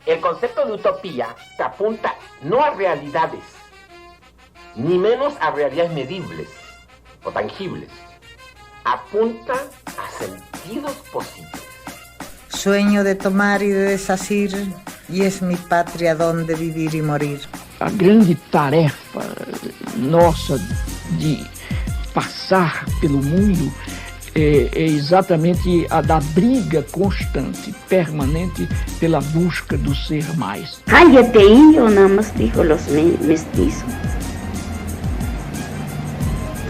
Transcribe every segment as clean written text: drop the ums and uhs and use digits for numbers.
El concepto de utopía te apunta no a realidades, ni menos a realidades medibles o tangibles. Apunta a sentidos posibles. Sueño de tomar e de desasir, e es mi pátria donde vivir e morir. A grande tarefa nossa de passar pelo mundo é exatamente a da briga constante, permanente, pela busca do ser mais. Cállate, indio, nada más dijo los mestizos.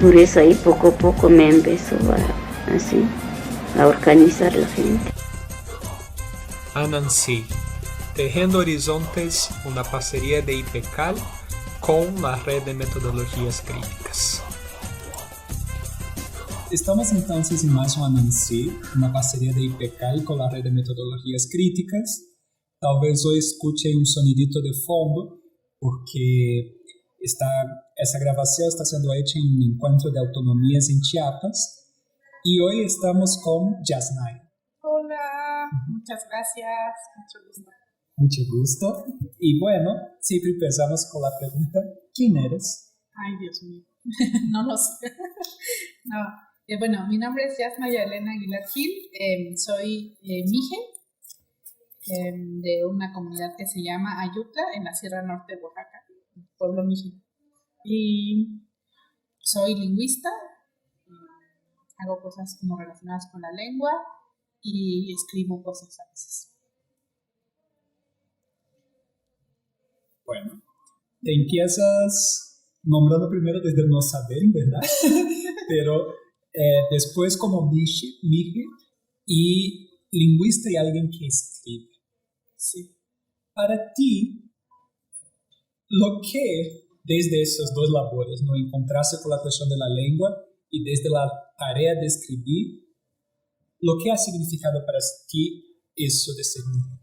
Por eso ahí poco a poco me empezó a organizar la gente. Anansi, Tejiendo Horizontes, una parcería de IPECAL con la Red de Metodologías Críticas. Estamos entonces en más un Anansi, una parcería de IPECAL con la Red de Metodologías Críticas. Talvez hoy escuchen un sonidito de fondo, porque esa grabación está siendo hecha en un encuentro de autonomías en Chiapas. Y hoy estamos con Yasnaya. Hola, muchas gracias, mucho gusto. Mucho gusto. Y bueno, siempre empezamos con la pregunta, ¿quién eres? Ay, Dios mío, no lo sé. No. Bueno, mi nombre es Yasnaya Elena Aguilar Gil, soy mije de una comunidad que se llama Ayutla, en la Sierra Norte de Oaxaca, pueblo mije. Y soy lingüista, hago cosas como relacionadas con la lengua y escribo cosas a veces. Bueno, te empiezas nombrando primero desde el no saber, ¿verdad? Pero después como mije y lingüista y alguien que escribe. Sí. Para ti, lo que desde esas dos labores, ¿no? Encontrarse con la cuestión de la lengua y desde la tarea de escribir, lo que ha significado para ti eso de ser mije.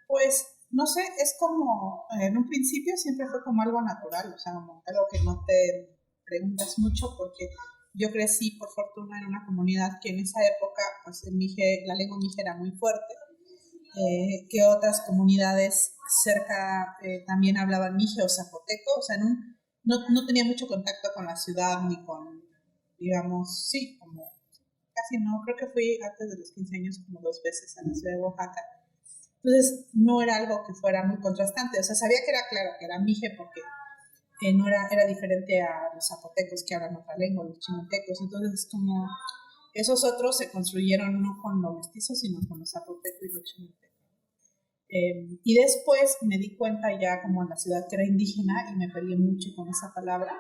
Pues, no sé, es como, en un principio siempre fue como algo natural, o sea, como algo que no te preguntas mucho, porque yo crecí, por fortuna, en una comunidad que en esa época, pues, la lengua mije era muy fuerte, que otras comunidades cerca también hablaban mije o zapoteco, o sea, no tenía mucho contacto con la ciudad ni con, digamos, sí, como casi no, creo que fui antes de los 15 años como 2 veces a la ciudad de Oaxaca. Entonces no era algo que fuera muy contrastante, o sea, sabía que era claro que era mije porque no era diferente a los zapotecos que hablan otra lengua, los chinantecos, entonces como esos otros se construyeron no con los mestizos, sino con los zapotecos y los chinantecos. Y después me di cuenta ya como en la ciudad que era indígena y me peleé mucho con esa palabra,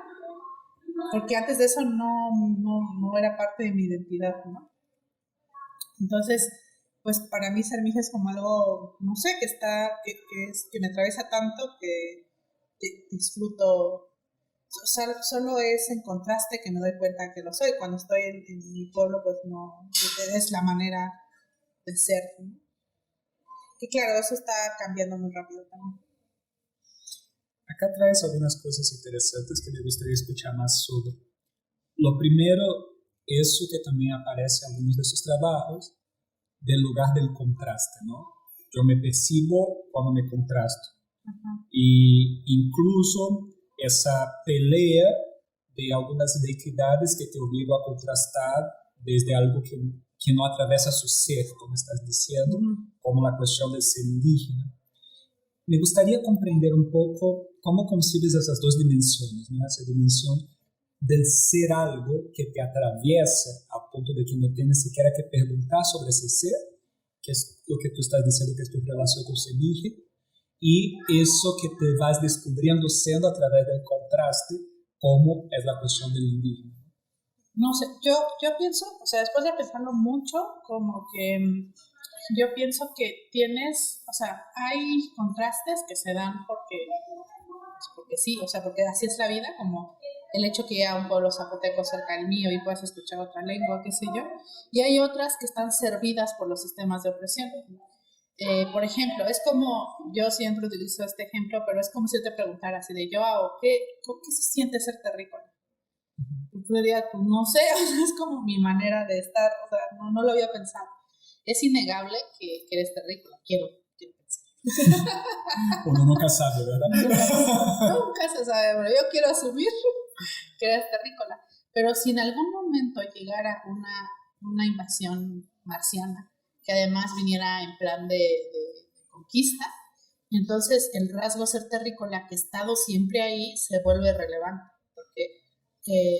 porque antes de eso no era parte de mi identidad, ¿no? Entonces, pues para mí ser mije es como algo, no sé, que me atraviesa tanto que disfruto. O sea, solo es en contraste que me doy cuenta que lo soy. Cuando estoy en mi pueblo, pues no, es la manera de ser, ¿no? Y claro, eso está cambiando muy rápido también. Acá traes algunas cosas interesantes que me gustaría escuchar más sobre. Lo primero, eso que también aparece en algunos de sus trabajos, del lugar del contraste, ¿no? Yo me percibo cuando me contrasto. Uh-huh. Y incluso esa pelea de algunas identidades que te obligan a contrastar desde algo que no atraviesa su ser, como estás diciendo, uh-huh, como la cuestión de ser indígena. Me gustaría comprender un poco cómo concibes esas dos dimensiones, ¿no? Esa dimensión del ser algo que te atraviesa a punto de que no tienes siquiera que preguntar sobre ese ser, que es lo que tú estás diciendo que es tu relación con ser mije, y eso que te vas descubriendo siendo a través del contraste, como es la cuestión del indígena. No sé, yo pienso, o sea, después de pensarlo mucho, como que yo pienso que tienes, o sea, hay contrastes que se dan porque sí, o sea, porque así es la vida, como el hecho que haya un pueblo zapoteco cerca del mío y puedas escuchar otra lengua, qué sé yo, y hay otras que están servidas por los sistemas de opresión. Por ejemplo, es como, yo siempre utilizo este ejemplo, pero es como si yo te preguntara así de, ¿qué se siente ser terrícola? Yo diría, pues no sé, es como mi manera de estar, o sea, no lo había pensado. Es innegable que eres terrícola, quiero pensar. Uno nunca sabe, ¿verdad? Nunca se sabe, pero yo quiero asumir que eres terrícola. Pero si en algún momento llegara una invasión marciana, que además viniera en plan de conquista, entonces el rasgo ser terrícola, que ha estado siempre ahí, se vuelve relevante, porque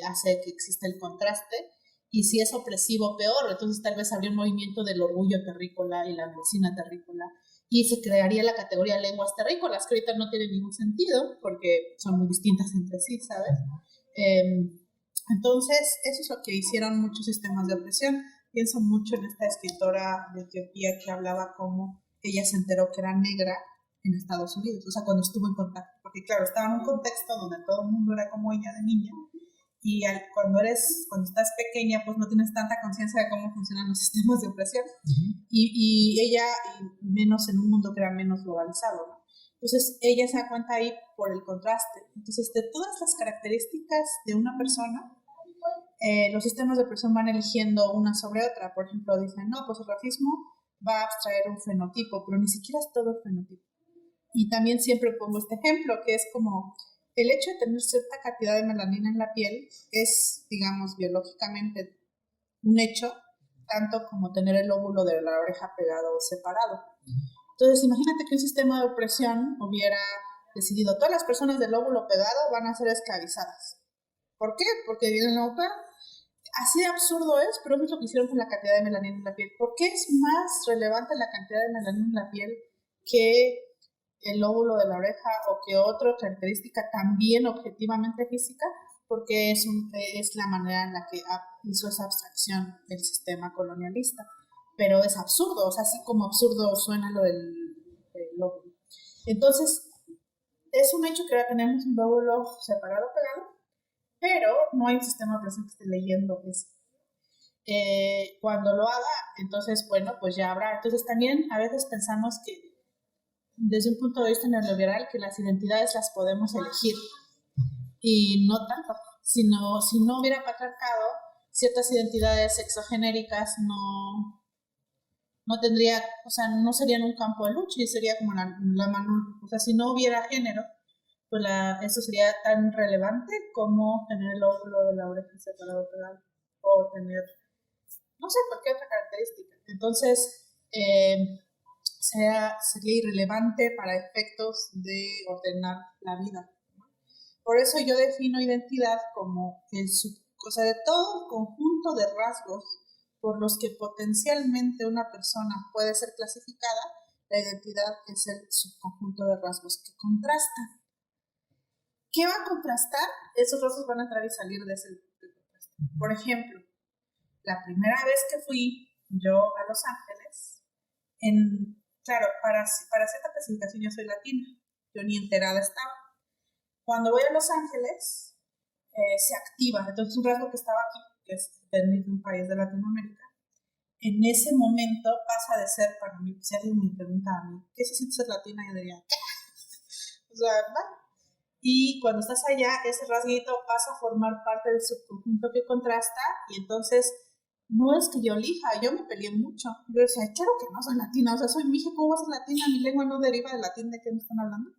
hace que exista el contraste, y si es opresivo, peor. Entonces tal vez habría un movimiento del orgullo terrícola y la medicina terrícola, y se crearía la categoría lenguas terrícolas, que ahorita no tiene ningún sentido, porque son muy distintas entre sí, ¿sabes? Entonces, eso es lo que hicieron muchos sistemas de opresión. Pienso mucho en esta escritora de Etiopía que hablaba cómo ella se enteró que era negra en Estados Unidos, o sea, cuando estuvo en contacto, porque claro, estaba en un contexto donde todo el mundo era como ella de niña, y cuando estás pequeña, pues no tienes tanta conciencia de cómo funcionan los sistemas de opresión, y ella, y menos en un mundo que era menos globalizado, ¿no? Entonces ella se da cuenta ahí por el contraste. Entonces, de todas las características de una persona, los sistemas de opresión van eligiendo una sobre otra. Por ejemplo, dicen, no, pues el racismo va a abstraer un fenotipo, pero ni siquiera es todo el fenotipo. Y también siempre pongo este ejemplo, que es como el hecho de tener cierta cantidad de melanina en la piel es, digamos, biológicamente un hecho, tanto como tener el lóbulo de la oreja pegado o separado. Entonces, imagínate que un sistema de opresión hubiera decidido, todas las personas del lóbulo pegado van a ser esclavizadas. ¿Por qué? Porque vienen a operar. Así de absurdo es, pero eso es lo que hicieron con la cantidad de melanina en la piel. ¿Por qué es más relevante la cantidad de melanina en la piel que el lóbulo de la oreja o que otra característica también objetivamente física? Porque es la manera en la que hizo esa abstracción el sistema colonialista. Pero es absurdo, o sea, así como absurdo suena lo del lóbulo. Entonces, es un hecho que ahora tenemos un lóbulo separado, pegado, pero no hay un sistema de opresión que esté leyendo eso. Cuando lo haga, entonces, bueno, pues ya habrá. Entonces, también a veces pensamos que, desde un punto de vista neoliberal, que las identidades las podemos elegir, y no tanto. Si no hubiera patriarcado, ciertas identidades sexogenéricas no tendría, o sea, no serían un campo de lucha, y sería como la mano, o sea, si no hubiera género, pues eso sería tan relevante como tener el óvulo de la oreja separado, pegado, o tener, no sé, cualquier otra característica. Entonces, sería irrelevante para efectos de ordenar la vida, ¿no? Por eso yo defino identidad como de todo el conjunto de rasgos por los que potencialmente una persona puede ser clasificada. La identidad es el subconjunto de rasgos que contrastan. ¿Qué va a contrastar? Esos rasgos van a entrar y salir de ese contraste. Por ejemplo, la primera vez que fui yo a Los Ángeles, claro, para cierta clasificación yo soy latina, yo ni enterada estaba. Cuando voy a Los Ángeles, se activa. Entonces, un rasgo que estaba aquí, que es venir de un país de Latinoamérica, en ese momento pasa de ser, para mí, si alguien me pregunta a mí, ¿qué se siente ser latina? Yo diría, ¿qué? O sea, ¿verdad? Y cuando estás allá, ese rasguito pasa a formar parte del subconjunto que contrasta, y entonces no es que yo elija, yo me peleé mucho. Yo decía, claro que no soy latina, o sea, soy mija, ¿cómo voy a ser latina? Mi lengua no deriva del latín, ¿de qué me están hablando?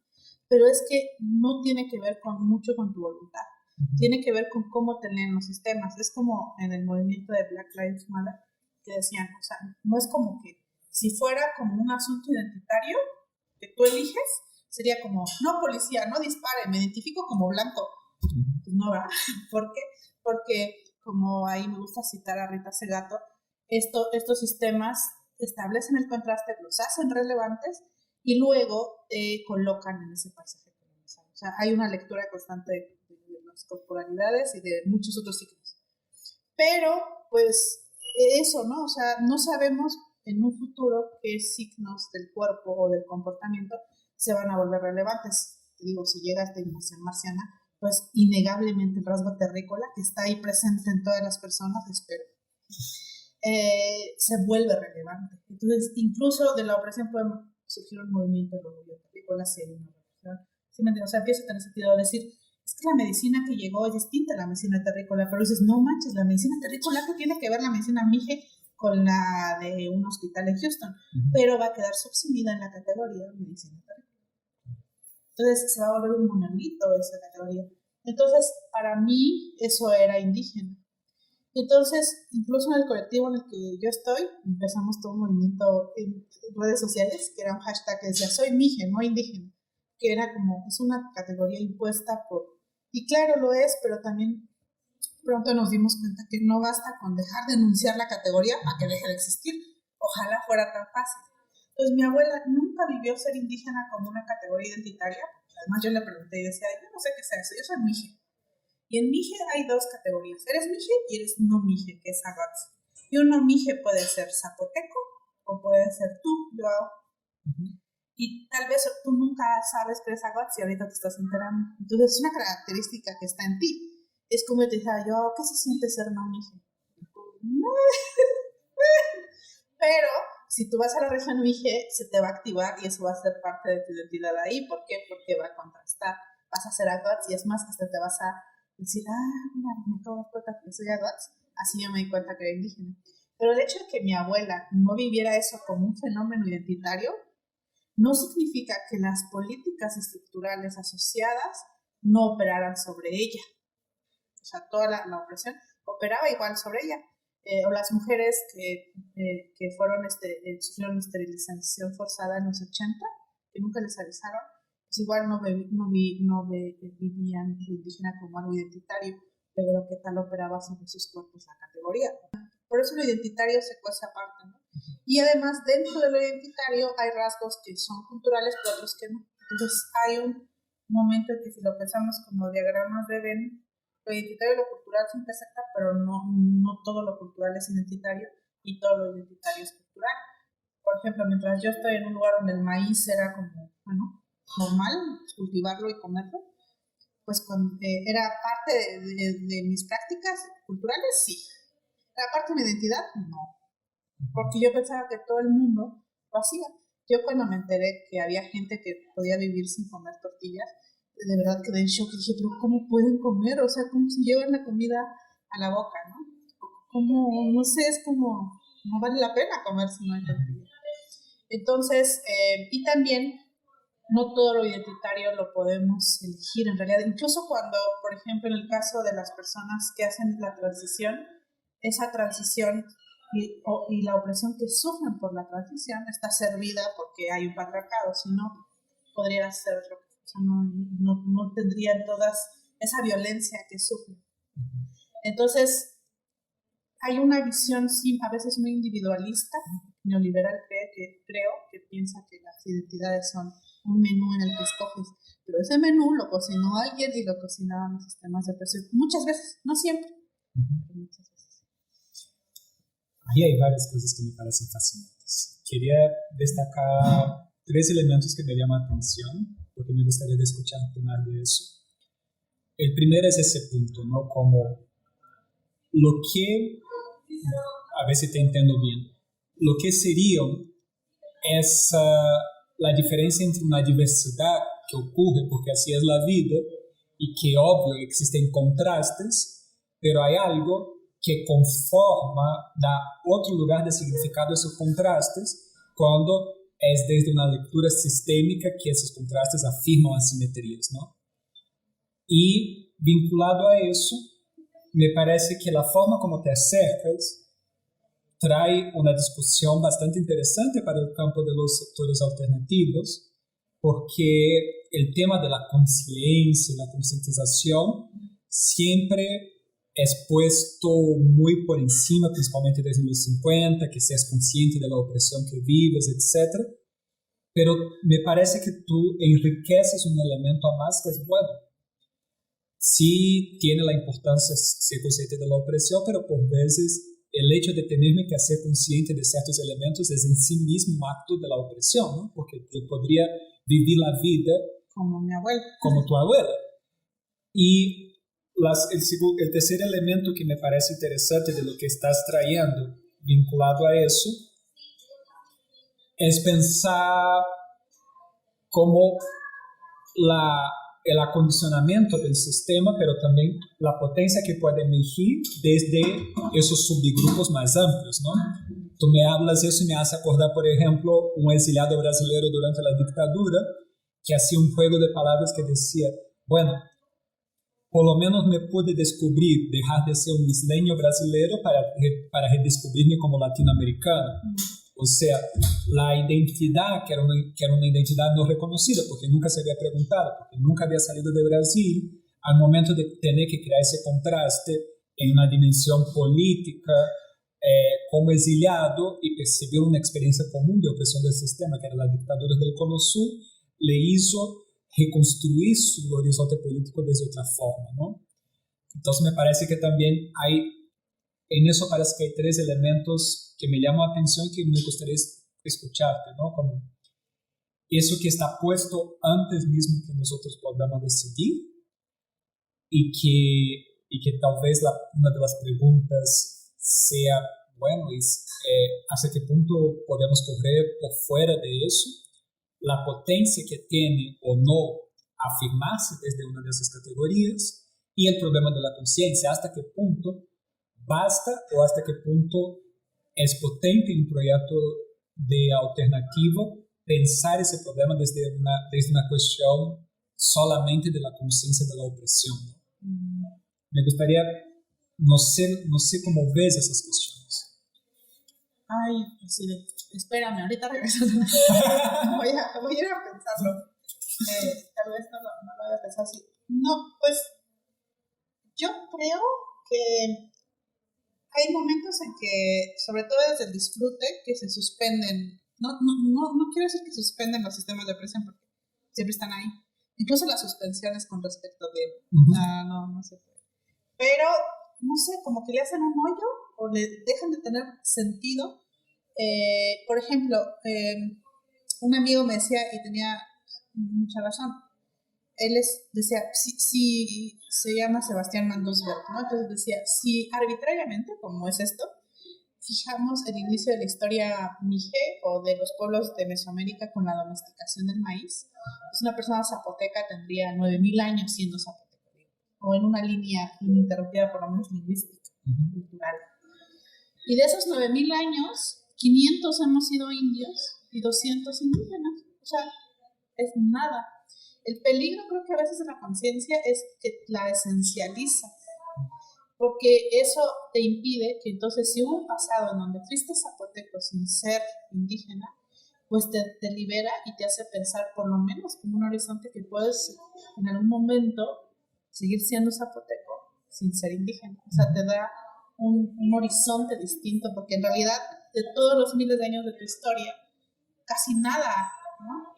Pero es que no tiene que ver mucho con tu voluntad, tiene que ver con cómo te leen los sistemas. Es como en el movimiento de Black Lives Matter, que decían, o sea, no es como que si fuera como un asunto identitario que tú eliges, sería como, no, policía, no dispare, me identifico como blanco. Pues no, ¿verdad? ¿Por qué? Porque, como ahí me gusta citar a Rita Segato, estos sistemas establecen el contraste, los hacen relevantes y luego te colocan en ese paisaje colonizado. O sea, hay una lectura constante de las corporalidades y de muchos otros ciclos. Pero, pues, eso, ¿no? O sea, no sabemos en un futuro qué signos del cuerpo o del comportamiento se van a volver relevantes. Te digo, si llega esta invasión marciana, pues innegablemente el rasgo terrícola, que está ahí presente en todas las personas, espero, se vuelve relevante. Entonces, incluso de la opresión puede surgir un movimiento de orgullo terrícola si hay una represión. ¿Sí me entiendes? O sea, empieza a tener sentido a decir, es que la medicina que llegó es distinta a la medicina terrícola, pero dices, no manches, la medicina terrícola, ¿qué tiene que ver la medicina mije con la de un hospital en Houston, pero va a quedar subsumida en la categoría de medicina territorial. Entonces se va a volver un monolito esa categoría. Entonces, para mí, eso era indígena. Entonces, incluso en el colectivo en el que yo estoy, empezamos todo un movimiento en redes sociales, que era un hashtag que decía, soy mije, no indígena, que era como, es una categoría impuesta por, y claro lo es, pero también pronto nos dimos cuenta que no basta con dejar de enunciar la categoría para que deje de existir. Ojalá fuera tan fácil. Entonces, mi abuela nunca vivió ser indígena como una categoría identitaria. Además, yo le pregunté y decía, yo no sé qué sea eso, yo soy mije. Y en mije hay dos categorías, eres mije y eres no mije, que es agats. Y un no mije puede ser zapoteco o puede ser tú, yo. Y tal vez tú nunca sabes que eres agats y ahorita te estás enterando. Entonces es una característica que está en ti. Es como te decía yo, ¿qué se siente ser no mije? Pero si tú vas a la región mije, se te va a activar y eso va a ser parte de tu identidad ahí. ¿Por qué? Porque va a contrastar. Vas a ser agats y es más, hasta te vas a decir, mira, me acabo de dar cuenta que soy agats, así yo me di cuenta que era indígena. Pero el hecho de que mi abuela no viviera eso como un fenómeno identitario, no significa que las políticas estructurales asociadas no operaran sobre ella. O sea, toda la opresión operaba igual sobre ella. O las mujeres que sufrieron esterilización forzada en los 80, que nunca les avisaron, pues igual no vivían indígena como algo identitario, pero que tal operaba sobre sus cuerpos la categoría. Por eso lo identitario se cuece aparte, ¿no? Y además, dentro de lo identitario hay rasgos que son culturales, pero otros que no. Entonces, hay un momento en que si lo pensamos como diagramas de Venn, lo identitario y lo cultural se intersectan, pero no todo lo cultural es identitario y todo lo identitario es cultural. Por ejemplo, mientras yo estoy en un lugar donde el maíz era como, normal, cultivarlo y comerlo, pues cuando era parte de mis prácticas culturales, sí. ¿Era parte de mi identidad? No. Porque yo pensaba que todo el mundo lo hacía. Yo cuando me enteré que había gente que podía vivir sin comer tortillas, de verdad quedé en shock y dije, pero ¿cómo pueden comer? O sea, ¿cómo se llevan la comida a la boca, no? Como, no sé, es como, no vale la pena comer si no hay tortillas. Entonces, y también, no todo lo identitario lo podemos elegir en realidad. Incluso cuando, por ejemplo, en el caso de las personas que hacen la transición, esa transición y la opresión que sufren por la transición está servida porque hay un patriarcado, si no, podría ser otro. O sea, no tendrían todas esa violencia que sufren. Entonces, hay una visión, sí, a veces muy individualista, neoliberal, creo que piensa que las identidades son un menú en el que escoges, pero ese menú lo cocinó alguien y lo cocinaban los sistemas de opresión. Muchas veces, no siempre, pero muchas veces. Ahí hay varias cosas que me parecen fascinantes. Quería destacar 3 elementos que me llaman la atención, porque me gustaría escucharte más de eso. El primero es ese punto, ¿no? Como lo que, a ver si te entiendo bien, lo que sería la diferencia entre una diversidad que ocurre, porque así es la vida, y que obvio existen contrastes, pero hay algo que conforma, da otro lugar de significado a esos contrastes, cuando es desde una lectura sistémica que esos contrastes afirman asimetrías, ¿no? Y vinculado a eso, me parece que la forma como te acercas trae una discusión bastante interesante para el campo de los sectores alternativos, porque el tema de la conciencia, la concientización, siempre es puesto muy por encima, principalmente desde los 50, que seas consciente de la opresión que vives, etc. Pero me parece que tú enriqueces un elemento a más que es bueno. Sí tiene la importancia ser consciente de la opresión, pero por veces el hecho de tenerme que hacer consciente de ciertos elementos es en sí mismo un acto de la opresión, ¿no? Porque yo podría vivir la vida como mi abuela, como tu abuela. Y el tercer elemento que me parece interesante de lo que estás trayendo vinculado a eso es pensar cómo el acondicionamiento del sistema, pero también la potencia que puede emergir desde esos subgrupos más amplios, ¿no? Tú me hablas eso y me hace acordar, por ejemplo, un exiliado brasileño durante la dictadura que hacía un juego de palabras que decía, bueno, por lo menos me pude descubrir, dejar de ser un isleño brasileño para redescubrirme como latinoamericano. O sea, la identidad, que era una identidad no reconocida, porque nunca se había preguntado, porque nunca había salido de Brasil, al momento de tener que crear ese contraste en una dimensión política, como exiliado y percibir una experiencia común de opresión del sistema, que era la dictadura del Cono Sur, le hizo reconstruir su horizonte político desde otra forma, ¿no? Entonces me parece que también en eso parece que hay tres elementos que me llaman la atención y que me gustaría escucharte, ¿no? Como eso que está puesto antes mismo que nosotros podamos decidir y que tal vez una de las preguntas sea, bueno, ¿hasta qué punto podemos correr por fuera de eso? La potencia que tiene o no afirmarse desde una de esas categorías y el problema de la conciencia, hasta qué punto basta o hasta qué punto es potente un proyecto de alternativa pensar ese problema desde una cuestión solamente de la conciencia de la opresión. Me gustaría, no sé cómo ves esas cuestiones. Ay, sí, espérame, ahorita regreso. voy a ir a pensarlo. Tal vez no lo había pensado así. No, pues yo creo que hay momentos en que, sobre todo desde el disfrute, que se suspenden. No quiero decir que se suspenden los sistemas de opresión, porque siempre están ahí. Incluso las suspensiones con respecto de... No se puede. Pero, no sé, como que le hacen un hoyo o le dejan de tener sentido. Por ejemplo, un amigo me decía, y tenía mucha razón, él decía, si se llama Sebastián Mandusberg, ¿no? Entonces decía, si arbitrariamente, como es esto, fijamos el inicio de la historia mije o de los pueblos de Mesoamérica con la domesticación del maíz, pues una persona zapoteca tendría 9,000 años siendo zapoteca, o en una línea ininterrumpida, por lo menos lingüística, cultural. Y de esos 9,000 años, 500 hemos sido indios y 200 indígenas. O sea, es nada. El peligro, creo que a veces de la conciencia es que la esencializa, porque eso te impide que entonces, si hubo un pasado en donde fuiste zapoteco sin ser indígena, pues te libera y te hace pensar por lo menos como un horizonte que puedes en algún momento seguir siendo zapoteco sin ser indígena. O sea, te da un horizonte distinto, porque en realidad de todos los miles de años de tu historia, casi nada, ¿no?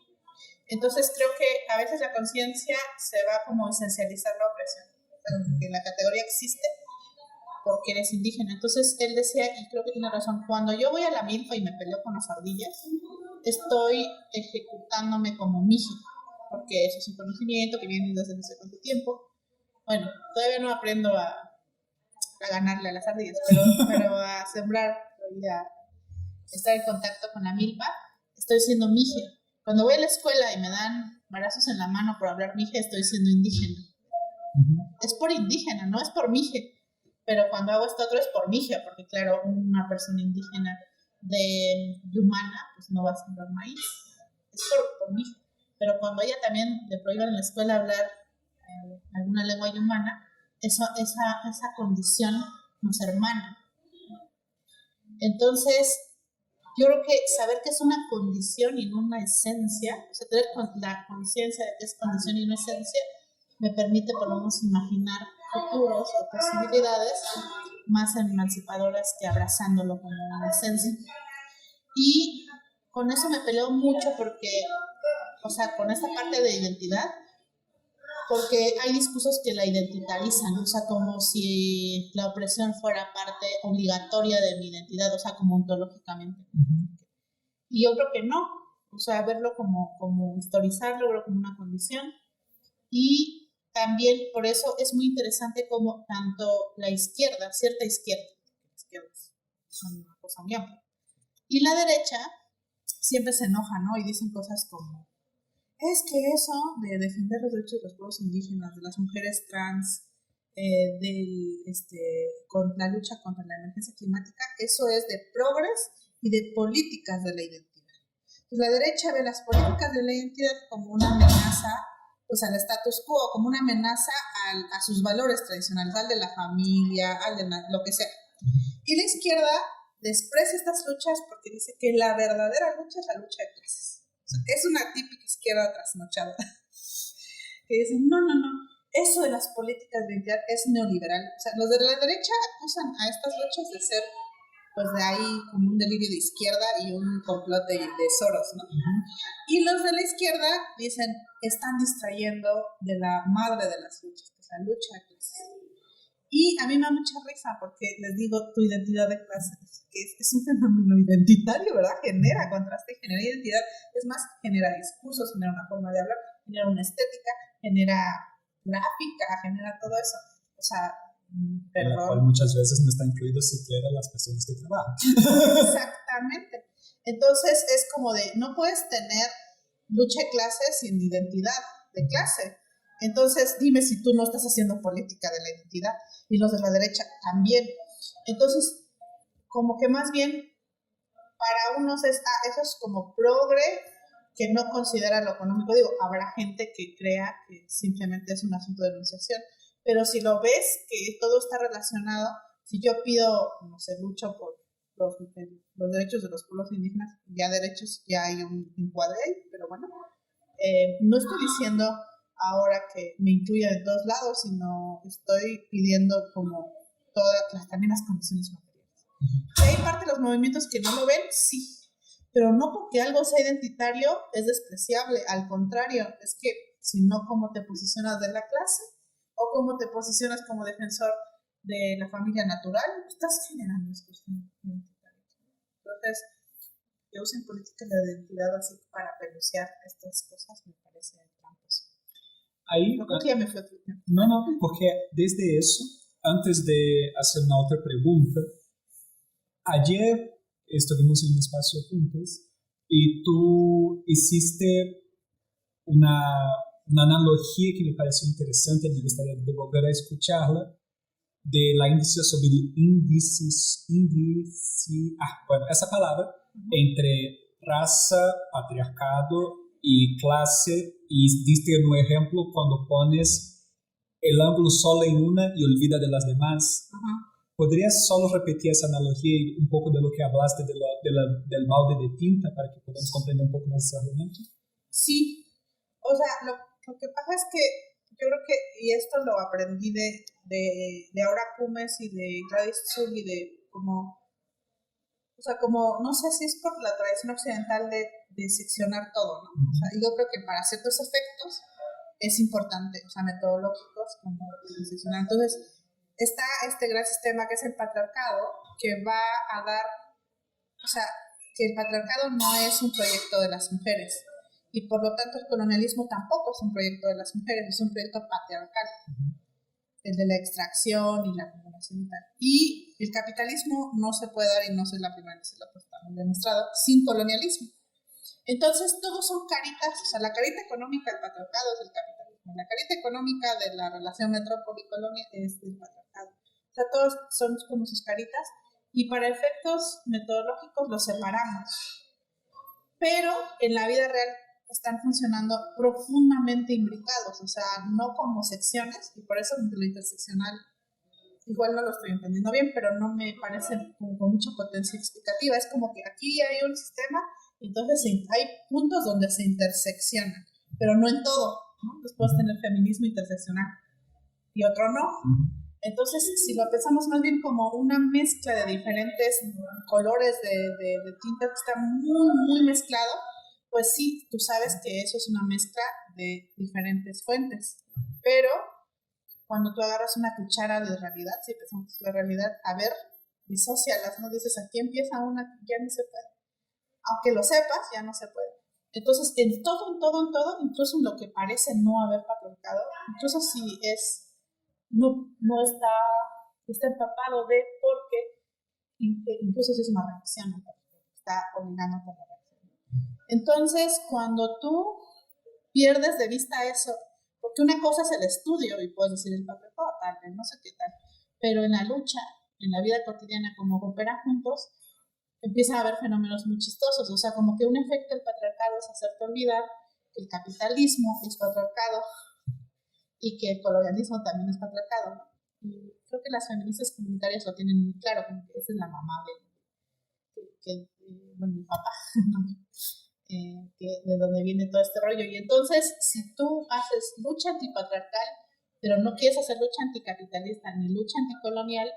Entonces creo que a veces la conciencia se va como a esencializar la opresión, que la categoría existe porque eres indígena. Entonces él decía, y creo que tiene razón, cuando yo voy a la milpa y me peleo con las ardillas, estoy ejecutándome como mije, porque eso es un conocimiento que viene desde no sé cuánto tiempo. Bueno, todavía no aprendo a ganarle a las ardillas, pero a sembrar y a estar en contacto con la milpa, estoy siendo mije. Cuando voy a la escuela y me dan balazos en la mano por hablar mije, estoy siendo indígena. Es por indígena, no es por mije. Pero cuando hago esto otro es por mije, porque claro, una persona indígena de Yumana pues no va a sembrar maíz. Es por mije. Pero cuando ella también le prohíban en la escuela hablar alguna lengua yumana, esa condición nos hermana. Entonces, yo creo que saber que es una condición y no una esencia, o sea, tener la conciencia de que es condición y no esencia, me permite por lo menos imaginar futuros o posibilidades más emancipadoras que abrazándolo como una esencia. Y con eso me peleo mucho porque, o sea, con esta parte de identidad, porque hay discursos que la identitarizan, o sea, como si la opresión fuera parte obligatoria de mi identidad, o sea, como ontológicamente. Y yo creo que no, o sea, verlo como historizarlo, verlo como una condición. Y también por eso es muy interesante como tanto la izquierda, cierta izquierda son una cosa muy amplia, y la derecha siempre se enoja, ¿no? Y dicen cosas como, es que eso de defender los derechos de los pueblos indígenas, de las mujeres trans, con la lucha contra la emergencia climática, eso es de progres y de políticas de la identidad. Pues la derecha ve las políticas de la identidad como una amenaza pues, al status quo, como una amenaza a sus valores tradicionales, al de la familia, al de lo que sea. Y la izquierda desprecia estas luchas porque dice que la verdadera lucha es la lucha de clases. O sea, es una típica izquierda trasnochada que dice, no, eso de las políticas de identidad es neoliberal. O sea, los de la derecha acusan a estas luchas de ser, pues de ahí como un delirio de izquierda y un complot de Soros, ¿no? Y los de la izquierda dicen, están distrayendo de la madre de las luchas, que es la lucha de clases. Y a mí me da mucha risa porque les digo, tu identidad de clases, que es un fenómeno identitario, ¿verdad? Genera contraste, genera identidad, es más, genera discursos, genera una forma de hablar, genera una estética, genera gráfica, genera todo eso. O sea, en la cual muchas veces no están incluidos siquiera las personas que trabajan. Exactamente. Entonces es como de, no puedes tener lucha de clases sin identidad de clase. Entonces dime si tú no estás haciendo política de la identidad, y los de la derecha también. Entonces, como que más bien para unos es, eso es como progre, que no considera lo económico. Digo, habrá gente que crea que simplemente es un asunto de enunciación, pero si lo ves que todo está relacionado, si yo pido, no sé, lucho por los derechos de los pueblos indígenas, ya derechos, ya hay un encuadre ahí, pero bueno, no estoy diciendo ahora que me incluya de todos lados, sino estoy pidiendo como también las condiciones materiales. Y hay parte de los movimientos que no lo ven, sí, pero no porque algo sea identitario es despreciable, al contrario, es que si no, ¿cómo te posicionas de la clase? O cómo te posicionas como defensor de la familia natural, estás generando discursos identitarios. Entonces, que usen políticas de identidad así para peluciar estas cosas me parece tramposo. Ahí, no, porque desde eso, antes de hacer una otra pregunta, ayer estuvimos en un espacio juntos y tú hiciste una analogía que me pareció interesante, me gustaría volver a escucharla, de la bueno, esa palabra, entre raza, patriarcado y clase, y diste un ejemplo cuando pones el ángulo solo en una y olvida de las demás. ¿Podrías solo repetir esa analogía y un poco de lo que hablaste del balde de tinta para que podamos comprender un poco más ese argumento? Sí, o sea, lo que pasa es que yo creo que, y esto lo aprendí de Aura Cumes y de Gladys Zul y de como, o sea, como, no sé si es por la tradición occidental de seccionar todo, ¿no? O sea, yo creo que para ciertos efectos es importante, o sea, metodológicos, como seccionar. Entonces, está este gran sistema que es el patriarcado, que va a dar, o sea, que el patriarcado no es un proyecto de las mujeres, y por lo tanto el colonialismo tampoco es un proyecto de las mujeres, es un proyecto patriarcal, el de la extracción y la acumulación y tal. Y el capitalismo no se puede dar, y no soy la primera que se lo ha demostrado, sin colonialismo. Entonces todos son caritas, o sea, la carita económica del patriarcado es el capitalismo, la carita económica de la relación metrópoli-colonia es el patriarcado. O sea, todos son como sus caritas, y para efectos metodológicos los separamos. Pero en la vida real están funcionando profundamente imbricados, o sea, no como secciones, y por eso lo interseccional igual no lo estoy entendiendo bien, pero no me parece con mucha potencia explicativa. Es como que aquí hay un sistema, entonces hay puntos donde se interseccionan, pero no en todo, ¿no? Entonces puedes tener feminismo interseccional y otro no. Entonces, si lo pensamos más bien como una mezcla de diferentes colores de tinta que está muy, muy mezclado, pues sí, tú sabes que eso es una mezcla de diferentes fuentes. Pero cuando tú agarras una cuchara de realidad, si pensamos la realidad, a ver, disócialas, ¿no? Dices, aquí empieza una, ya no se puede. Aunque lo sepas, ya no se puede. Entonces, en todo, incluso en lo que parece no haber patriarcado, incluso si es, no está empapado de, porque incluso si es una reacción, está obligándote a la reacción. Entonces, cuando tú pierdes de vista eso, porque una cosa es el estudio y puedes decir el patriarcado tal, no sé qué tal, pero en la lucha, en la vida cotidiana, como operan juntos, empieza a haber fenómenos muy chistosos, o sea, como que un efecto del patriarcado es hacerte olvidar que el capitalismo es patriarcado y que el colonialismo también es patriarcado, ¿no? Y creo que las feministas comunitarias lo tienen muy claro, como que esa es la mamá bueno, mi papá, ¿no? De donde viene todo este rollo. Y entonces, si tú haces lucha antipatriarcal, pero no quieres hacer lucha anticapitalista ni lucha anticolonial,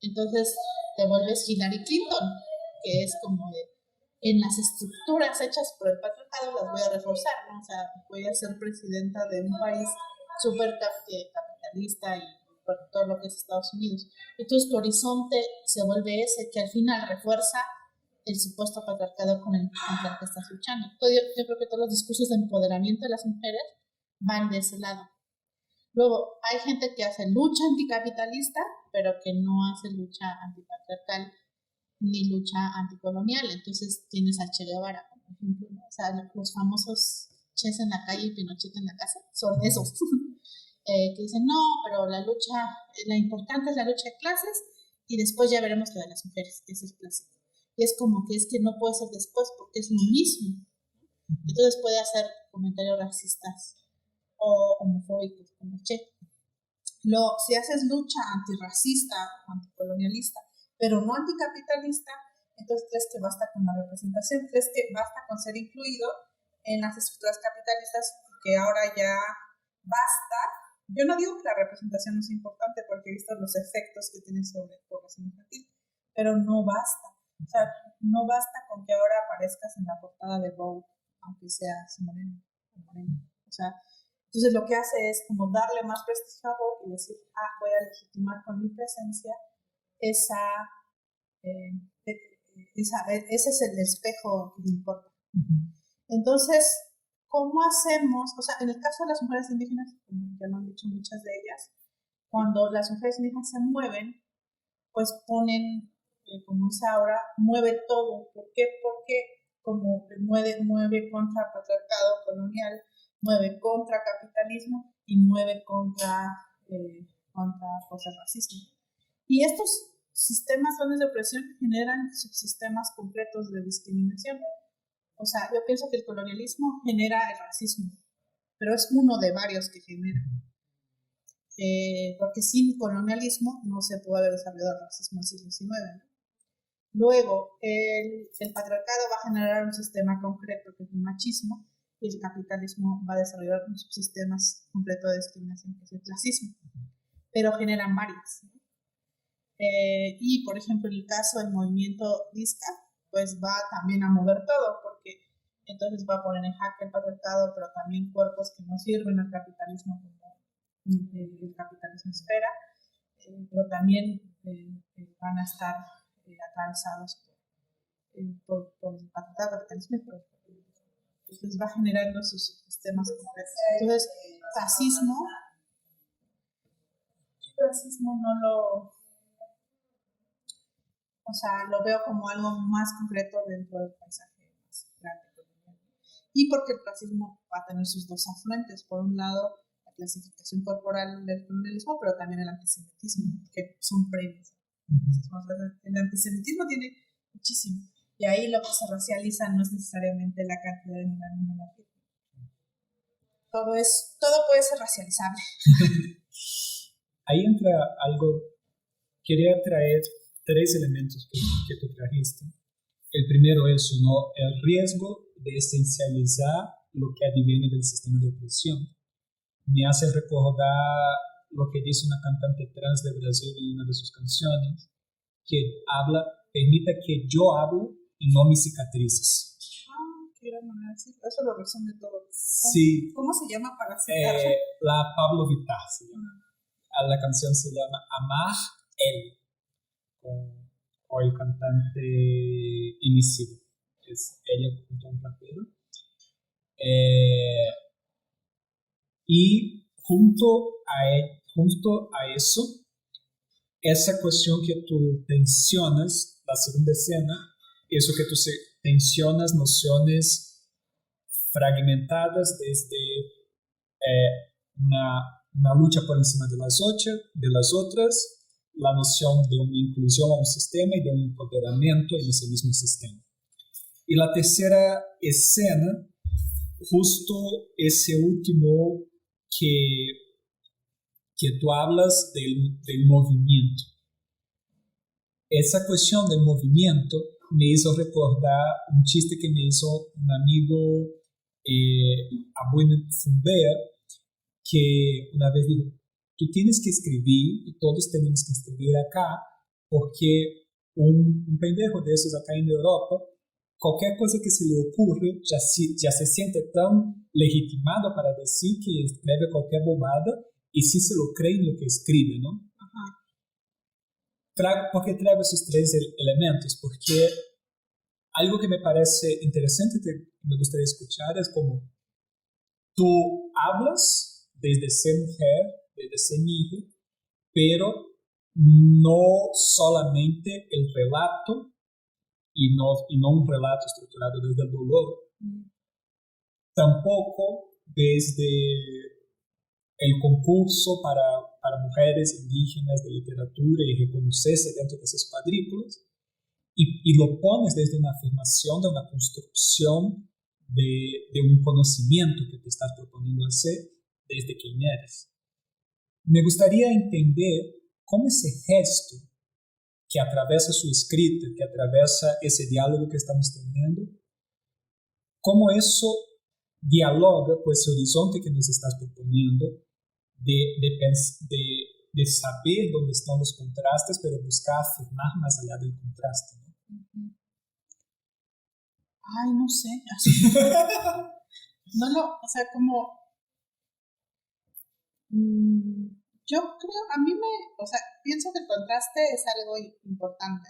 entonces te vuelves Hillary Clinton, que es como de, en las estructuras hechas por el patriarcado las voy a reforzar, ¿no? O sea, voy a ser presidenta de un país súper capitalista y por todo lo que es Estados Unidos. Entonces tu horizonte se vuelve ese que al final refuerza el supuesto patriarcado contra el que estás luchando. Yo creo que todos los discursos de empoderamiento de las mujeres van de ese lado. Luego, hay gente que hace lucha anticapitalista, pero que no hace lucha antipatriarcal ni lucha anticolonial. Entonces tienes a Che Guevara, por ejemplo, ¿no? O sea, los famosos Ches en la calle y Pinochet en la casa son esos. Que dicen, no, pero la importante es la lucha de clases y después ya veremos lo de las mujeres, que ese es clásico. Y es como que no puede ser después porque es lo mismo. Entonces puede hacer comentarios racistas o homofóbicos como Che. Si haces lucha antirracista o anticolonialista, pero no anticapitalista, entonces crees que basta con la representación, crees que basta con ser incluido en las estructuras capitalistas, que ahora ya basta. Yo no digo que la representación no sea importante porque he visto los efectos que tiene sobre población infantil, pero no basta. O sea, no basta con que ahora aparezcas en la portada de Vogue, aunque seas moreno. O sea, entonces lo que hace es como darle más prestigio a Vogue y decir, voy a legitimar con mi presencia ese es el espejo que me importa. Entonces, ¿cómo hacemos? O sea, en el caso de las mujeres indígenas, como ya lo han dicho muchas de ellas, cuando las mujeres indígenas se mueven, pues ponen, como dice ahora, mueve todo. ¿Por qué? Porque como mueve contra patriarcado colonial, mueve contra capitalismo y mueve contra pues, el racismo. Y estos sistemas de opresión generan subsistemas concretos de discriminación. O sea, yo pienso que el colonialismo genera el racismo, pero es uno de varios que genera. Porque sin colonialismo no se puede haber desarrollado el racismo en el siglo XIX, ¿no? Luego, el patriarcado va a generar un sistema concreto que es el machismo, y el capitalismo va a desarrollar un subsistema completo de discriminación que es el clasismo, pero generan varias, ¿no? Y, por ejemplo, en el caso del movimiento Disca, pues va también a mover todo, porque entonces va a poner en jaque el patriarcado, pero también cuerpos que no sirven al capitalismo como el capitalismo espera, pero también van a estar atravesados por el capitalismo. Entonces va generando sus sistemas completos. Entonces, racismo no lo... O sea, lo veo como algo más concreto dentro del paisaje más grande. Y porque el racismo va a tener sus dos afluentes. Por un lado, la clasificación corporal del colonialismo, pero también el antisemitismo, que son previos. El antisemitismo tiene muchísimo. Y ahí lo que se racializa no es necesariamente la cantidad de melanina en la piel. Todo puede ser racializable. Ahí entra algo. Quería traer 3 elementos que tú trajiste. El primero es el riesgo de esencializar lo que adviene del sistema de opresión. Me hace recordar lo que dice una cantante trans de Brasil en una de sus canciones, que permita que yo hable y no mis cicatrices. Qué gran manera de decirlo. Eso lo resume todo. Sí. ¿Cómo se llama para citarse? La Pablo Vittar se llama. La canción se llama Amar Él, con el cantante Emicida. Es ella junto a un rapero. Y junto a eso, esa cuestión que tú tensionas, la segunda escena, eso que tú tensionas nociones fragmentadas desde una lucha por encima de las otras, la noción de una inclusión a un sistema y de un empoderamiento en ese mismo sistema. Y la tercera escena, justo ese último que tú hablas del movimiento. Esa cuestión del movimiento me hizo recordar un chiste que me hizo un amigo, Abuelo Fumbea, que una vez dijo, tú tienes que escribir, y todos tenemos que escribir acá, porque un pendejo de esos acá en Europa, cualquier cosa que se le ocurre ya se siente tan legitimado para decir que escribe cualquier bobada y sí se lo cree en lo que escribe, ¿no? ¿Por qué traigo esos tres elementos? Porque algo que me parece interesante que me gustaría escuchar es como tú hablas desde ser mujer, desde ser niña, pero no solamente el relato y no un relato estructurado desde el dolor, tampoco desde el concurso para mujeres indígenas de literatura y reconocerse dentro de esas cuadrículas, y lo pones desde una afirmación, de una construcción de un conocimiento que te estás proponiendo hacer desde quién eres. Me gustaría entender cómo ese gesto que atraviesa su escrita, que atraviesa ese diálogo que estamos teniendo, cómo eso dialoga con ese horizonte que nos estás proponiendo de saber dónde están los contrastes, pero buscar afirmar más allá del contraste, ¿no? Ay, no sé. O sea, como... yo creo, pienso que el contraste es algo importante.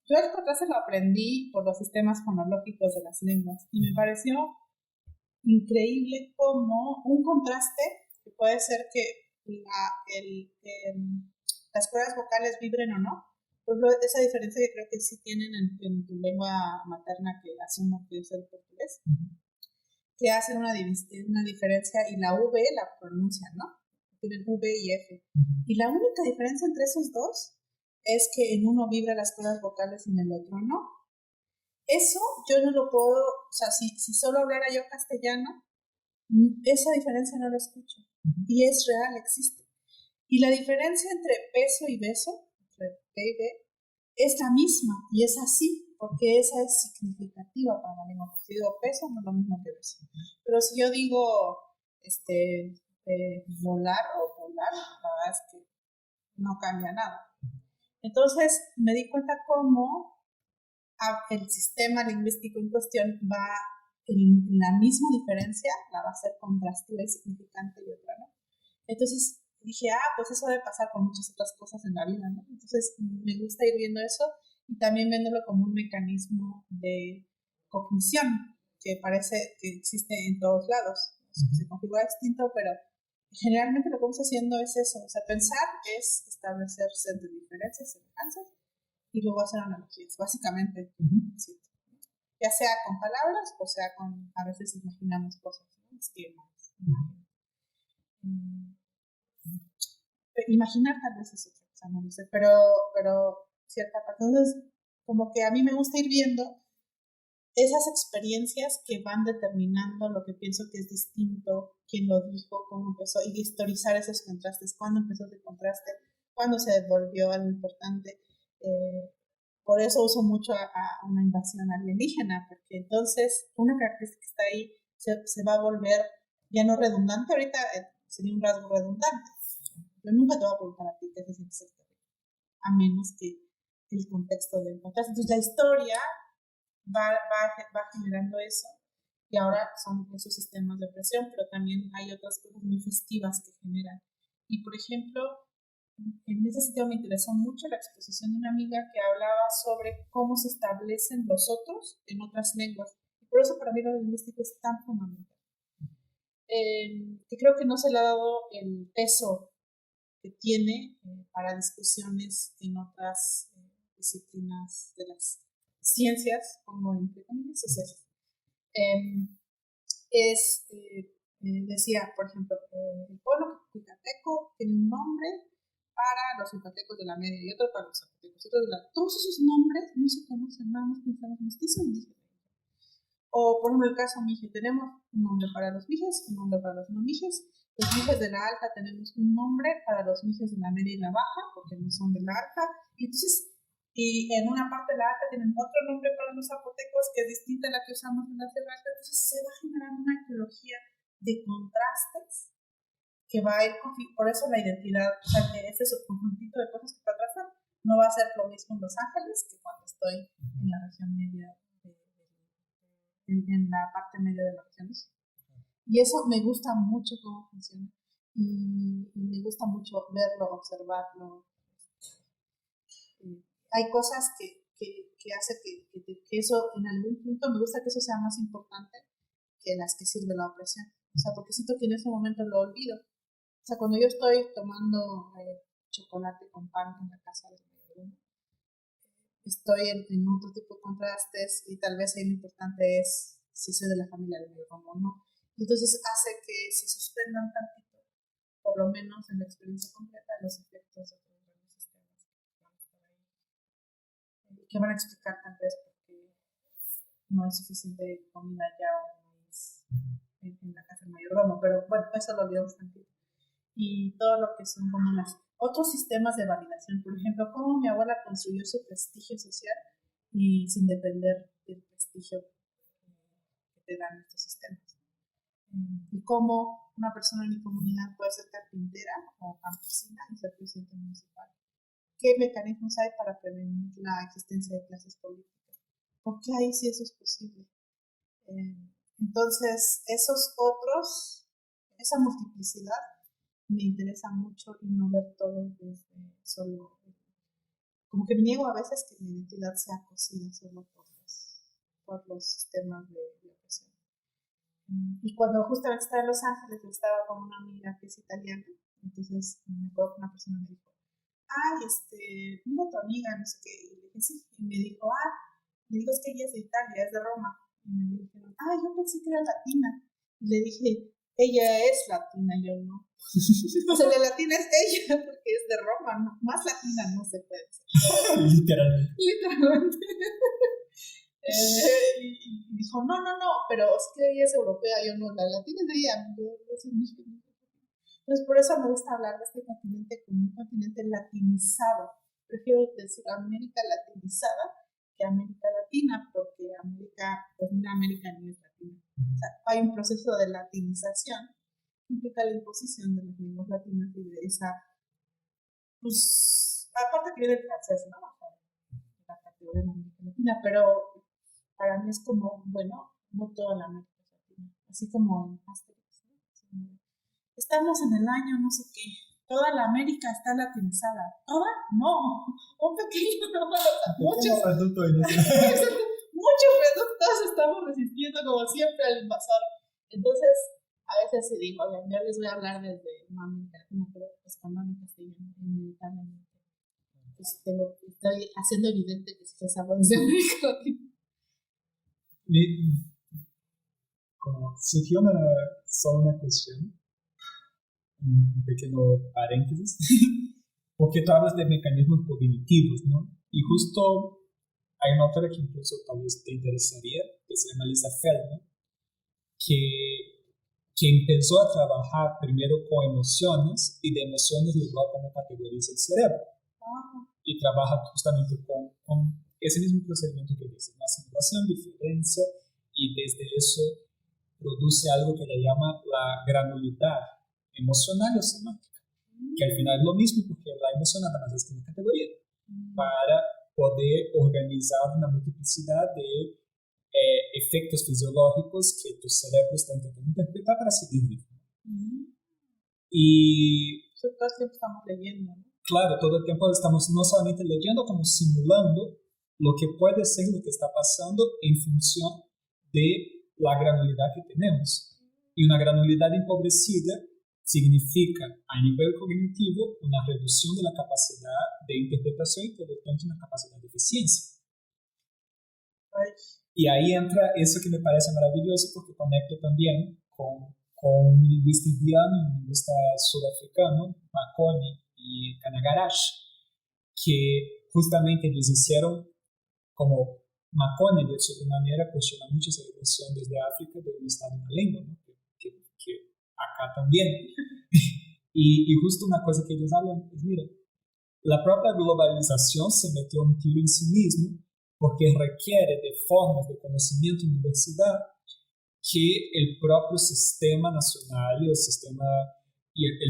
Yo el contraste lo aprendí por los sistemas fonológicos de las lenguas y me pareció increíble como un contraste que puede ser que las cuerdas vocales vibren o no. Por ejemplo, esa diferencia que creo que sí tienen en tu lengua materna, que asumo que es el portugués, que hacen una diferencia y la V la pronuncian, ¿no? Tienen V y F. Y la única diferencia entre esos dos es que en uno vibra las cuerdas vocales y en el otro no. Eso yo no lo puedo, o sea, si solo hablara yo castellano, esa diferencia no la escucho. Y es real, existe. Y la diferencia entre peso y beso, entre P y B, es la misma y es así, porque esa es significativa para la lengua. Si digo peso, no es lo mismo que beso. Pero si yo digo volar o volar, la verdad es que no cambia nada. Entonces me di cuenta cómo el sistema lingüístico en cuestión va en la misma diferencia, la va a hacer contrastiva y significante y otra no. Entonces dije, pues eso debe pasar con muchas otras cosas en la vida, ¿no? Entonces me gusta ir viendo eso y también viéndolo como un mecanismo de cognición que parece que existe en todos lados. Se configura distinto, pero generalmente lo que vamos haciendo es eso. O sea, pensar es establecerse entre diferencias, semejanzas y luego hacer analogías, básicamente. Ya sea con palabras o sea con, a veces imaginamos cosas, ¿no? Esquemas, imaginar tal vez es otra cosa, no lo sé, pero cierta parte. Entonces, como que a mí me gusta ir viendo esas experiencias que van determinando lo que pienso que es distinto, quién lo dijo, cómo empezó, y historizar esos contrastes, cuándo empezó ese contraste, cuándo se devolvió algo importante. Por eso uso mucho a una invasión alienígena, porque entonces una característica que está ahí se va a volver ya no redundante. Ahorita sería un rasgo redundante. Yo nunca te voy a preguntar a ti qué te sientes a menos que el contexto del contraste. Entonces la historia va generando eso, y ahora son esos sistemas de opresión, pero también hay otras cosas muy festivas que generan. Y por ejemplo, en ese sentido me interesó mucho la exposición de una amiga que hablaba sobre cómo se establecen los otros en otras lenguas. Y por eso para mí lo lingüístico es tan fundamental. Que creo que no se le ha dado el peso que tiene para discusiones en otras disciplinas de las ciencias, como entre comillas sociales. decía, por ejemplo, el pueblo yucateco tiene un nombre para los yucatecos de la media y otro para los zapotecos. Todos esos nombres no se conocen, nada más pensamos mestizo e indígena. O, por ejemplo, el caso mije, tenemos un nombre para los mijes, un nombre para los no mijes. Los mijes de la alta tenemos un nombre para los mijes de la media y la baja, porque no son de la alta. Y en una parte de la alta tienen otro nombre para los zapotecos, que es distinta a la que usamos en la Sierra Alta. Entonces se va generando una ecología de contrastes que va a ir, por eso la identidad, o sea, que ese subconjuntito de cosas que contrastan, no va a ser lo mismo en Los Ángeles que cuando estoy en la región media, en la parte media de la región. Y eso me gusta mucho cómo funciona. Y me gusta mucho verlo, observarlo. Hay cosas que hace que eso, en algún punto, me gusta que eso sea más importante que las que sirve la opresión. O sea, porque siento que en ese momento lo olvido. O sea, cuando yo estoy tomando chocolate con pan en la casa de mi mayordomo, estoy en otro tipo de contrastes y tal vez ahí lo importante es si soy de la familia del mayordomo o no. Y entonces hace que se suspendan tantito, por lo menos en la experiencia concreta, los efectos de todos los sistemas que van a estar ahí. Que van a explicar tal vez por qué no hay suficiente comida ya o no es en la casa del mayordomo, pero bueno, eso lo olvidamos tantito. Y todo lo que son como los otros sistemas de validación, por ejemplo, cómo mi abuela construyó su prestigio social y sin depender del prestigio que te dan estos sistemas. Y cómo una persona en mi comunidad puede ser carpintera o campesina y ser presidente municipal. ¿Qué mecanismos hay para prevenir la existencia de clases políticas? ¿Por qué ahí sí eso es posible? Entonces, esa multiplicidad me interesa mucho y no ver todo desde solo. Como que me niego a veces que mi identidad sea cosida solo por los sistemas de opresión. Y cuando justamente estaba en Los Ángeles, estaba con una amiga que es italiana, entonces me acuerdo que una persona me dijo, mira tu amiga, no sé qué, y le dije sí, y me dijo, le digo, es que ella es de Italia, es de Roma, y me dijeron, yo pensé que era latina, y le dije, ella es latina, yo no. O sea, la latina es ella, porque es de Roma, ¿no? Más latina no se puede ser. Literalmente. Y dijo, no, pero es que ella es europea, yo no, la latina es de ella, yo soy mexicana. Entonces, por eso me gusta hablar de este continente como un continente latinizado. Prefiero decir América latinizada que América Latina, porque América no es latina. O sea, hay un proceso de latinización que implica la imposición de las lenguas latinas y de esa, pues, aparte que viene el francés, ¿no? La categoría de América Latina, pero para mí es como, bueno, no toda la América Latina, así como en Asterix, ¿no? Estamos en el año no sé qué, toda la América está latinizada. ¿Toda? No, un pequeño número, muchos reductos estamos resistiendo como siempre al invasor. Entonces, a veces sí digo, yo les voy a hablar desde una América Latina, pero pues cuando hablo castellano, inevitablemente, pues estoy haciendo evidente que sí sabemos de América Latina. Como surgió solo una cuestión, un pequeño paréntesis, porque tú hablas de mecanismos cognitivos, ¿no? Y justo hay una autora que incluso tal vez te interesaría, que se llama Lisa Feldman, que empezó a trabajar primero con emociones y de emociones llegó a cómo categoriza el cerebro. Y trabaja justamente con ese mismo procedimiento que dice, ¿no? Simulación, diferencia, y desde eso produce algo que le llama la granulidad emocional o semántica, que al final es lo mismo porque la emoción nada más es una categoría para poder organizar una multiplicidad de efectos fisiológicos que tu cerebro está intentando interpretar para seguir vivo. Y todo el tiempo estamos leyendo, ¿no? Claro, todo el tiempo estamos no solamente leyendo, como simulando lo que puede ser lo que está pasando en función de la granulidad que tenemos. Y una granulidad empobrecida significa, a nivel cognitivo, una reducción de la capacidad de interpretación y, por lo tanto, una capacidad de eficiencia. Y ahí entra eso que me parece maravilloso porque conecto también con un lingüista indiano y un lingüista sudafricano, Makoni y Kanagarash, que justamente ellos hicieron como Makoni de sobremanera cuestiona mucho esa evolución desde África de un estado de una lengua, ¿no? que acá también. y justo una cosa que ellos hablan es, mira, la propia globalización se metió un tiro en sí mismo porque requiere de formas de conocimiento en universidad que el propio sistema nacional y el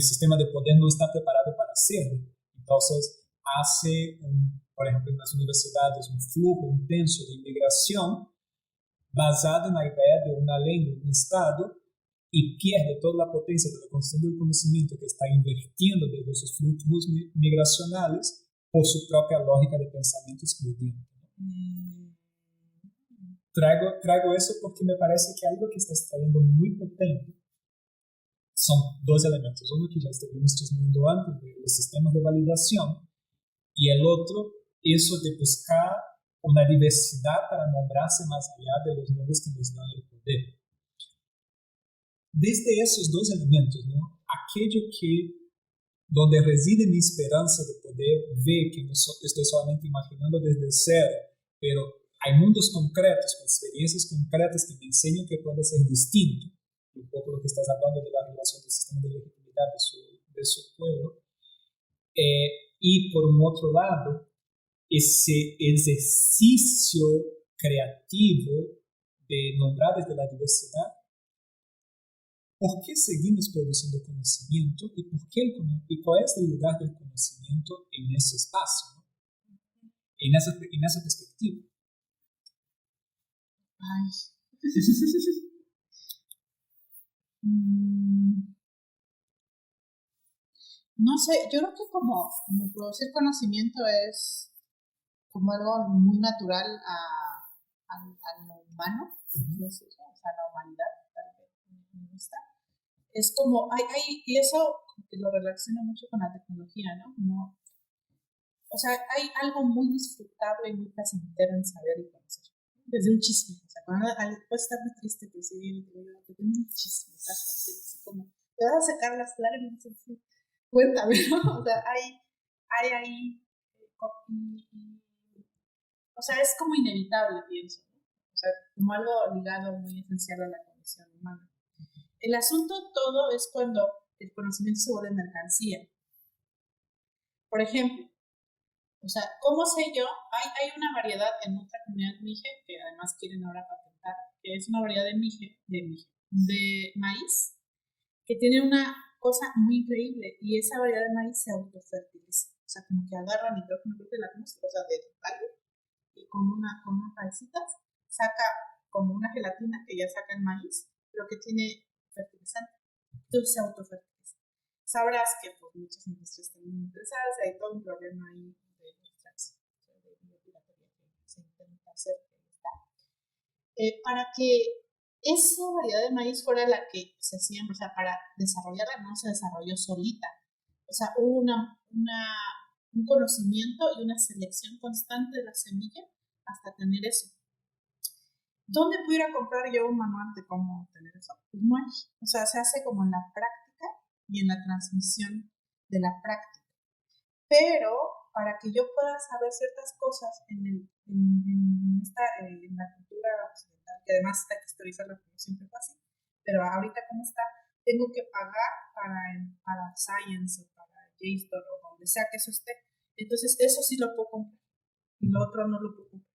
sistema de poder no está preparado para hacerlo. Entonces, hace, por ejemplo, en las universidades un flujo intenso de inmigración basado en la idea de una lengua, un Estado, y pierde toda la potencia de la construcción del conocimiento que está invirtiendo desde esos flujos migracionales por su propia lógica de pensamiento excluyente. Traigo eso porque me parece que algo que estás trayendo muy potente son dos elementos. Uno que ya estuvimos discutiendo antes, de los sistemas de validación, y el otro, eso de buscar una diversidad para nombrarse más allá de los nombres que nos dan el poder. Desde esos dos elementos, ¿no? Aquello donde reside mi esperanza de poder ver que no estoy solamente imaginando desde cero, pero hay mundos concretos, con experiencias concretas que me enseñan que puede ser distinto. Un poco lo que estás hablando de la relación del sistema de legitimidad de su pueblo. Y por un otro lado, ese ejercicio creativo de nombrar desde la diversidad. ¿Por qué seguimos produciendo conocimiento y cuál es el lugar del conocimiento en ese espacio, ¿no? en esa perspectiva? Ay. No sé, yo creo que como producir conocimiento es como algo muy natural a lo humano, o sea, a la humanidad, tal vez. Es como, y eso que lo relaciona mucho con la tecnología, ¿no? O sea, hay algo muy disfrutable y muy placentero en saber y conocer. Desde un chisme, o sea, cuando puedes estar muy triste, pues sí, te tengo un chisme, ¿sabes? Es como, te vas a sacar las lágrimas, así, cuéntame, ¿no? O sea, hay ahí, o sea, es como inevitable, pienso, ¿no? O sea, como algo ligado muy esencial a la condición humana. El asunto todo es cuando el conocimiento se vuelve mercancía. Por ejemplo, o sea, ¿cómo sé yo? Hay una variedad en otra comunidad mije, que además quieren ahora patentar, que es una variedad de maíz, que tiene una cosa muy increíble, y esa variedad de maíz se autofertiliza. O sea, como que agarra nitrógeno de la atmósfera, o sea, del aire, y con unas raicitas saca como una gelatina que ya saca el maíz, pero que tiene fertilizante. Entonces se autofertiliza. Sabrás que pues, muchas industrias están muy interesadas, hay todo un problema ahí de extracción, de biopiratería que se intenta hacer. Para que esa variedad de maíz fuera la que se hacía, o sea, para desarrollarla no se desarrolló solita. O sea, hubo un conocimiento y una selección constante de la semilla hasta tener eso. ¿Dónde pudiera comprar yo un manual de cómo tener eso? Pues no hay. O sea, se hace como en la práctica y en la transmisión de la práctica. Pero para que yo pueda saber ciertas cosas en la cultura occidental, que además hay que historizarla como siempre fue así, pero ahorita como está, tengo que pagar para Science o para JSTOR o donde sea que eso esté. Entonces eso sí lo puedo comprar y lo otro no lo puedo comprar.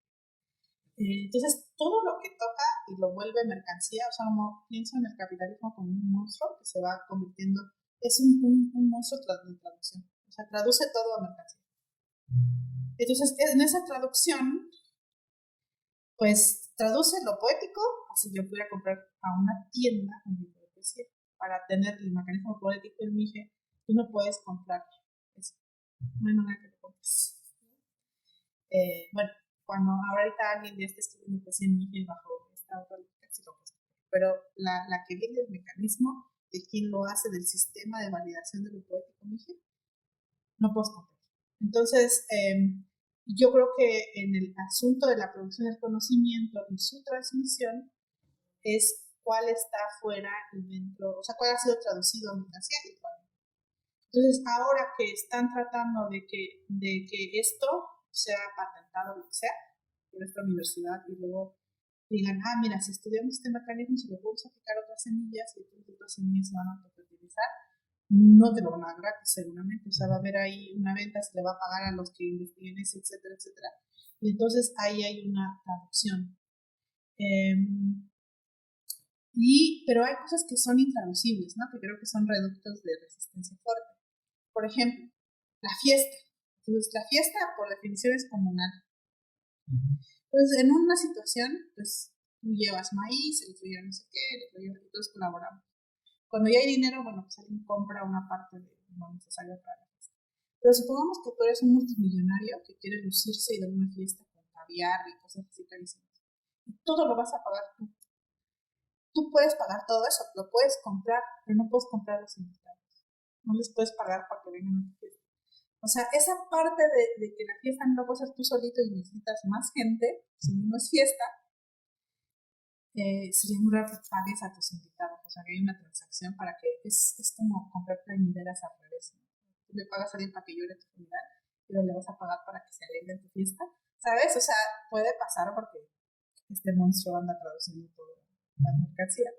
Entonces todo lo que toca y lo vuelve mercancía, o sea, como pienso en el capitalismo como un monstruo que se va convirtiendo, es un monstruo de traducción, o sea, traduce todo a mercancía. Entonces en esa traducción pues traduce lo poético, así yo pudiera comprar a una tienda un libro de poesía para tener el mecanismo poético del mije. Tú no puedes comprar eso, no hay manera que lo compres. Bueno, cuando ahorita alguien ya está escribiendo poesía en mije bajo esta otra lógica, sí lo puedes comprar, pero la que viene del mecanismo de quién lo hace, del sistema de validación de lo poético mije, no puedes comprar. Entonces Yo creo que en el asunto de la producción del conocimiento y su transmisión es cuál está afuera y dentro, o sea, cuál ha sido traducido a mercancía y cuál. Entonces, ahora que están tratando de que esto sea patentado, lo que sea, por esta universidad, y luego digan, mira, si estudiamos este mecanismo, si le podemos aplicar otras semillas, y entonces otras semillas se van a autofertilizar, no te lo van a dar gratis, seguramente. O sea, va a haber ahí una venta, se le va a pagar a los que investiguen eso, etcétera, etcétera. Y entonces ahí hay una traducción. Pero hay cosas que son intraducibles, ¿no? Que creo que son reductos de resistencia fuerte. Por ejemplo, la fiesta. Entonces, la fiesta, por definición, es comunal. Entonces, en una situación, pues, tú llevas maíz, el otro lleva no sé qué, el otro lleva, y todos colaboramos. Cuando ya hay dinero, bueno, pues alguien compra una parte de lo necesario para la fiesta. Pero supongamos que tú eres un multimillonario que quiere lucirse y dar una fiesta con caviar y cosas así carísimas. Y todo lo vas a pagar tú. Tú puedes pagar todo eso, lo puedes comprar, pero no puedes comprar a los invitados. No les puedes pagar para que vengan a tu fiesta. O sea, esa parte de que la fiesta no la puedes hacer tú solito y necesitas más gente, si no es fiesta, sería muy raro que pagues a tus invitados. O sea, que hay una transacción para que es como comprar plañideras al revés, ¿no? Tú le pagas a alguien para que llore tu funeral, pero le vas a pagar para que se alegre en tu fiesta, ¿sabes? O sea, puede pasar porque este monstruo anda traduciendo toda la mercancía,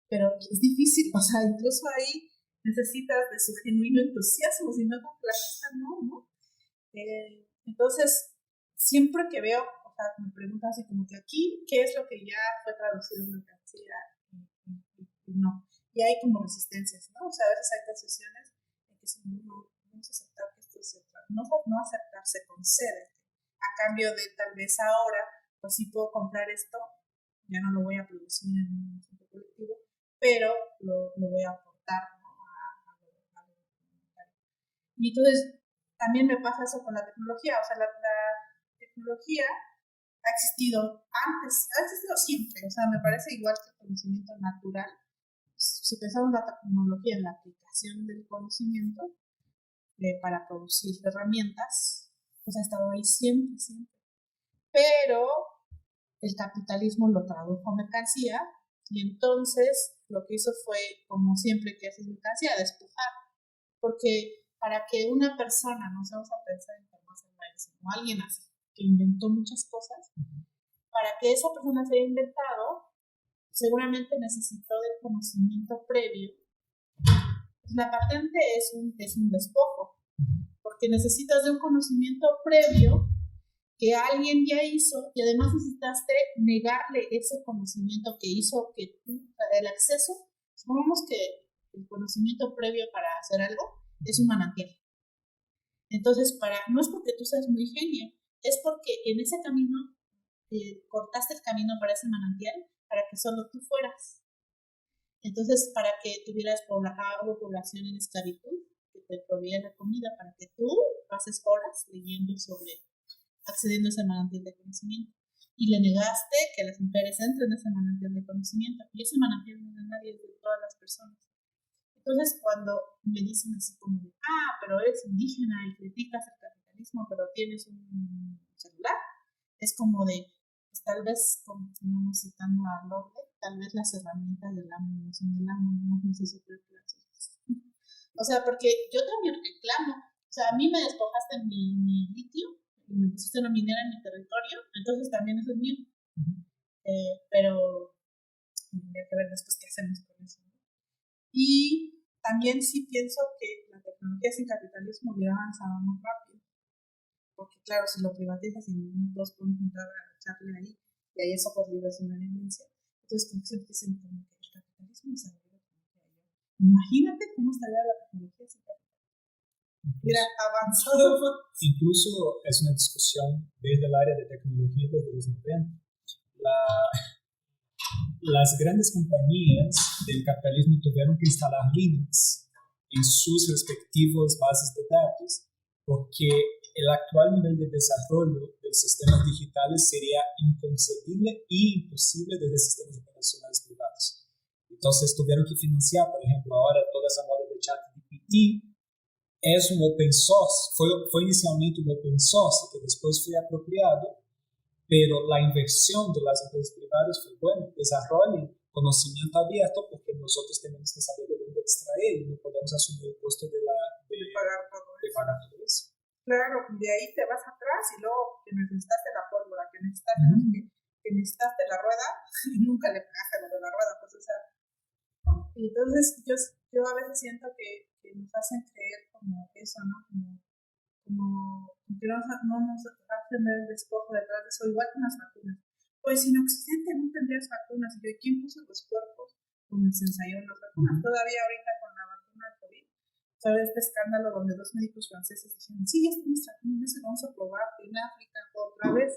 pero es difícil. O sea, incluso ahí necesitas de su genuino entusiasmo, si no, la fiesta no. Entonces, siempre que veo, o sea, me preguntan así como que aquí, ¿qué es lo que ya fue traducido en mercancía? Y no. Y hay como resistencias, ¿no? O sea, a veces hay concesiones en que si no vamos a aceptar que esto se no aceptar, se concede. A cambio de tal vez ahora, pues sí puedo comprar esto, ya no lo voy a producir en un asunto colectivo, pero lo voy a aportar, ¿no? Y entonces también me pasa eso con la tecnología. O sea, la tecnología ha existido antes, ha existido siempre. O sea, me parece igual que el conocimiento natural. Si pensamos la tecnología en la aplicación del conocimiento para producir herramientas, pues ha estado ahí siempre. Pero el capitalismo lo tradujo a mercancía, y entonces lo que hizo fue, como siempre que haces mercancía, despojar. Porque para que una persona, no vamos a pensar en Tomás Alva Edison, sino alguien así, que inventó muchas cosas, para que esa persona se haya inventado, seguramente necesitó del conocimiento previo. La patente es un despojo, porque necesitas de un conocimiento previo que alguien ya hizo, y además necesitaste negarle ese conocimiento que hizo que tú, el acceso, supongamos que el conocimiento previo para hacer algo es un manantial. Entonces, no es porque tú seas muy genio, es porque en ese camino cortaste el camino para ese manantial para que solo tú fueras. Entonces, para que tuvieras población en esclavitud, que te proveía la comida, para que tú pases horas leyendo accediendo a ese manantial de conocimiento. Y le negaste que las mujeres entren en ese manantial de conocimiento. Y ese manantial no es de nadie, es de todas las personas. Entonces, cuando me dicen así como de, pero eres indígena y criticas el capitalismo, pero tienes un celular, es como de, pues tal vez, como estamos citando a Lorde, tal vez las herramientas del amo no son del amo, no nos hizo clases. O sea, porque yo también reclamo. O sea, a mí me despojaste mi litio y me pusiste una minera en mi territorio, entonces también eso es mío. Pero tendría que ver después qué hacemos con eso, ¿no? Y también sí pienso que la tecnología sin capitalismo hubiera avanzado más rápido, porque claro, si lo privatizas y no todos podemos entrar a echarle ahí, y ahí eso por libre es una evidencia. Entonces, como siempre dicen como que el capitalismo se abrió la tecnología. Imagínate cómo estaría la tecnología sin capitalismo. Hubiera avanzado. Incluso es una discusión desde el área de tecnología desde los 90. Las grandes compañías del capitalismo tuvieron que instalar Linux en sus respectivas bases de datos, porque el actual nivel de desarrollo de sistemas digitales sería inconcebible e imposible desde sistemas operacionales privados. Entonces tuvieron que financiar, por ejemplo, ahora toda esa moda de ChatGPT es un open source, fue inicialmente un open source que después fue apropiado, pero la inversión de las empresas privadas fue, bueno, desarrollen conocimiento abierto porque nosotros tenemos que saber de dónde extraer y no podemos asumir el costo de pagar todo eso. Claro, de ahí te vas atrás y luego que necesitaste la pólvora, que necesitaste, que necesitaste la rueda y nunca le pegaste lo de la rueda, pues o sea. Y entonces yo a veces siento que nos hacen creer como eso, ¿no? Como que no nos hacen ver el despojo detrás de eso, igual que las vacunas. Pues sin Occidente no tendrías vacunas. ¿Y de quién puso los cuerpos donde se ensayaron las vacunas? Todavía ahorita con la vacuna de COVID, sobre este escándalo donde 2 médicos franceses dijeron, sí, ya estamos tratando eso, vamos a probar en África otra vez.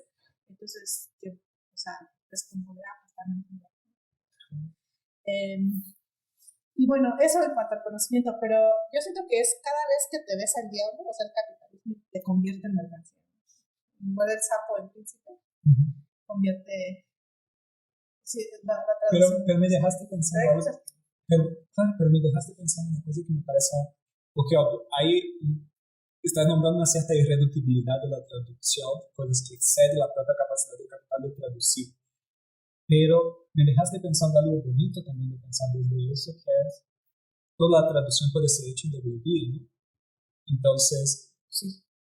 Entonces, o sea, es como de pues también. Y bueno, eso en cuanto al conocimiento, pero yo siento que es cada vez que te ves al diablo, o sea, el capitalismo te convierte en mercancía. Igual el sapo en príncipe, convierte. Sí, pero me dejaste pensando algo. Pero me dejaste pensando en una cosa que me parece. Porque ahí estás nombrando una cierta irreductibilidad de la traducción, cosas que exceden la propia capacidad del capital de traducir. Pero me dejaste pensando algo bonito también de pensar desde eso, que es toda la traducción puede ser hecha en doble vía, ¿no? Entonces,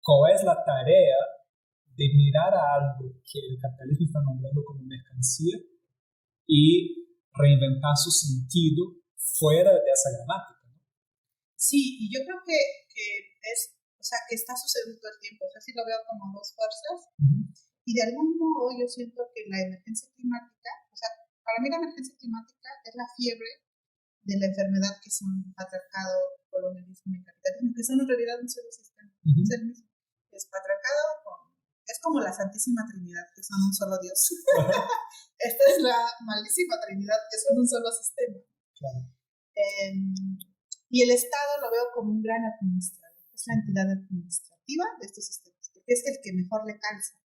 ¿cuál es la tarea de mirar a algo que el capitalismo está nombrando como mercancía y reinventar su sentido fuera de esa gramática, ¿no? Sí, y yo creo que es, o sea, que está sucediendo todo el tiempo, o sea, sí lo veo como dos fuerzas. Y de algún modo yo siento que la emergencia climática, o sea, para mí la emergencia climática es la fiebre de la enfermedad que son patriarcado, colonialismo y capitalismo, que son en realidad un solo sistema, es el mismo. Es patriarcado, es como la Santísima Trinidad, que son un solo Dios. Esta es la malísima Trinidad, que son un solo sistema. Y el Estado lo veo como un gran administrador, es la entidad administrativa de estos sistemas, porque es el que mejor le calza.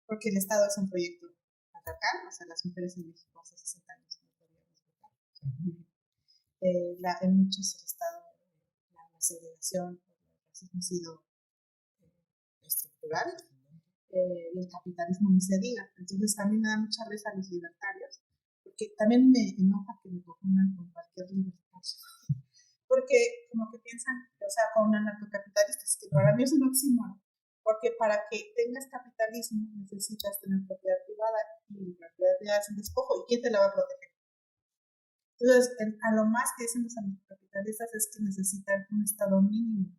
Porque el Estado es un proyecto patriarcal, o sea, las mujeres en México hace 60 años no podíamos votar. En muchos el Estado, la segregación, el racismo ha sido estructural, y el capitalismo ni se diga. Entonces a mí me da mucha risa a los libertarios, porque también me enoja que me confundan con cualquier libertario. Porque como que piensan, o sea, con anarcocapitalistas, que para mí es un oxímoron. Porque para que tengas capitalismo necesitas tener propiedad privada y la propiedad privada es un despojo. ¿Y quién te la va a proteger? Entonces, a lo más que dicen los anarcocapitalistas es que necesitan un estado mínimo,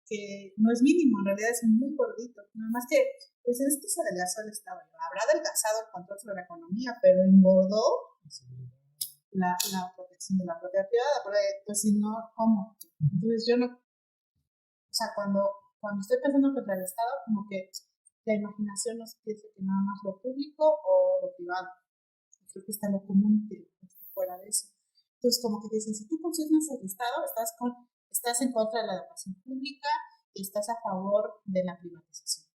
que no es mínimo, en realidad es muy gordito. Nada más que, pues es que se adelgazó el Estado. Habrá adelgazado el control sobre la economía, pero engordó la protección de la propiedad privada. Porque, pues si no, ¿cómo? Entonces yo no, o sea, cuando estoy pensando contra el Estado, como que la imaginación nos piensa que nada más lo público o lo privado. Creo que está lo común que está fuera de eso. Entonces, como que dicen, si tú consumes el Estado, estás en contra de la educación pública y estás a favor de la privatización.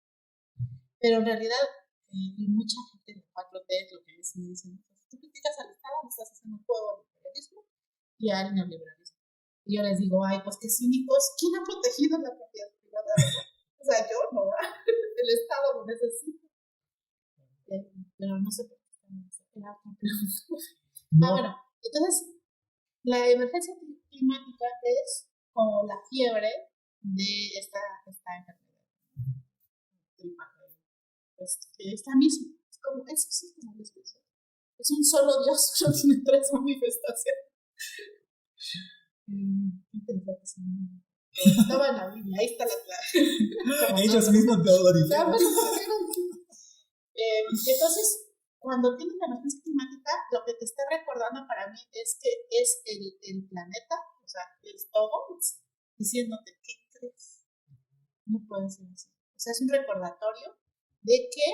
Pero en realidad, y mucha gente de 4T es lo que me dicen, si tú criticas al Estado, estás haciendo un juego al imperialismo y al neoliberalismo. Y yo les digo, ay, pues qué cínicos, ¿quién ha protegido la propiedad privada? O sea, yo no, el Estado lo necesita. Pero no sé por qué están no. Bueno, entonces, la emergencia climática es como la fiebre de esta enfermedad. Esta misma, es como eso sí, como les digo. Es un solo Dios, solo tiene 3 manifestaciones. Interesante. Estaba en la Biblia, ahí está la clave. Ellos mismos lo dijeron. Entonces, cuando tienes la emergencia climática, lo que te está recordando para mí es que es el planeta, o sea, es todo, diciéndote, ¿qué crees? No puede ser así. O sea, es un recordatorio de que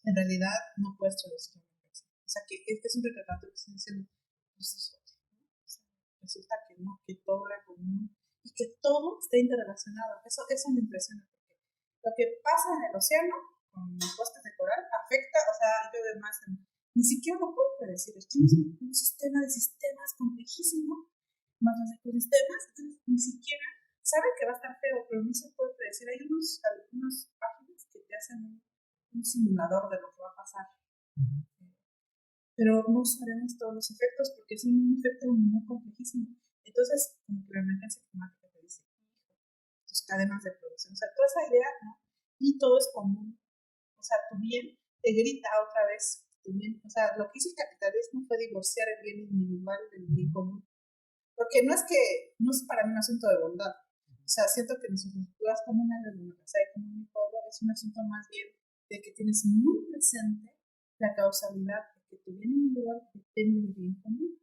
en realidad no puedes traducir la emergencia. O sea, que este es un recordatorio que está diciendo, pues hijos, ¿no? O sea, resulta que no, que todo era común y que todo está interrelacionado. Eso me impresiona, porque lo que pasa en el océano con las costas de coral afecta, o sea, yo además ni siquiera lo puedo predecir, es un sistema de sistemas complejísimo, más los ecosistemas, entonces ni siquiera sabe que va a estar feo, pero no se puede predecir. Hay algunas páginas que te hacen un simulador de lo que va a pasar. Pero no sabemos todos los efectos porque es un efecto muy complejísimo. Entonces, como que la emergencia climática te dice, tus cadenas de producción, o sea, toda esa idea, ¿no? Y todo es común. O sea, tu bien te grita otra vez, tu bien. O sea, lo que hizo el capitalismo fue divorciar el bien individual del bien común. Porque no es para mí un asunto de bondad. O sea, siento que en sus estructuras comunales, o sea, como un pueblo, es un asunto más bien de que tienes muy presente la causalidad de que tu bien individual depende del bien común.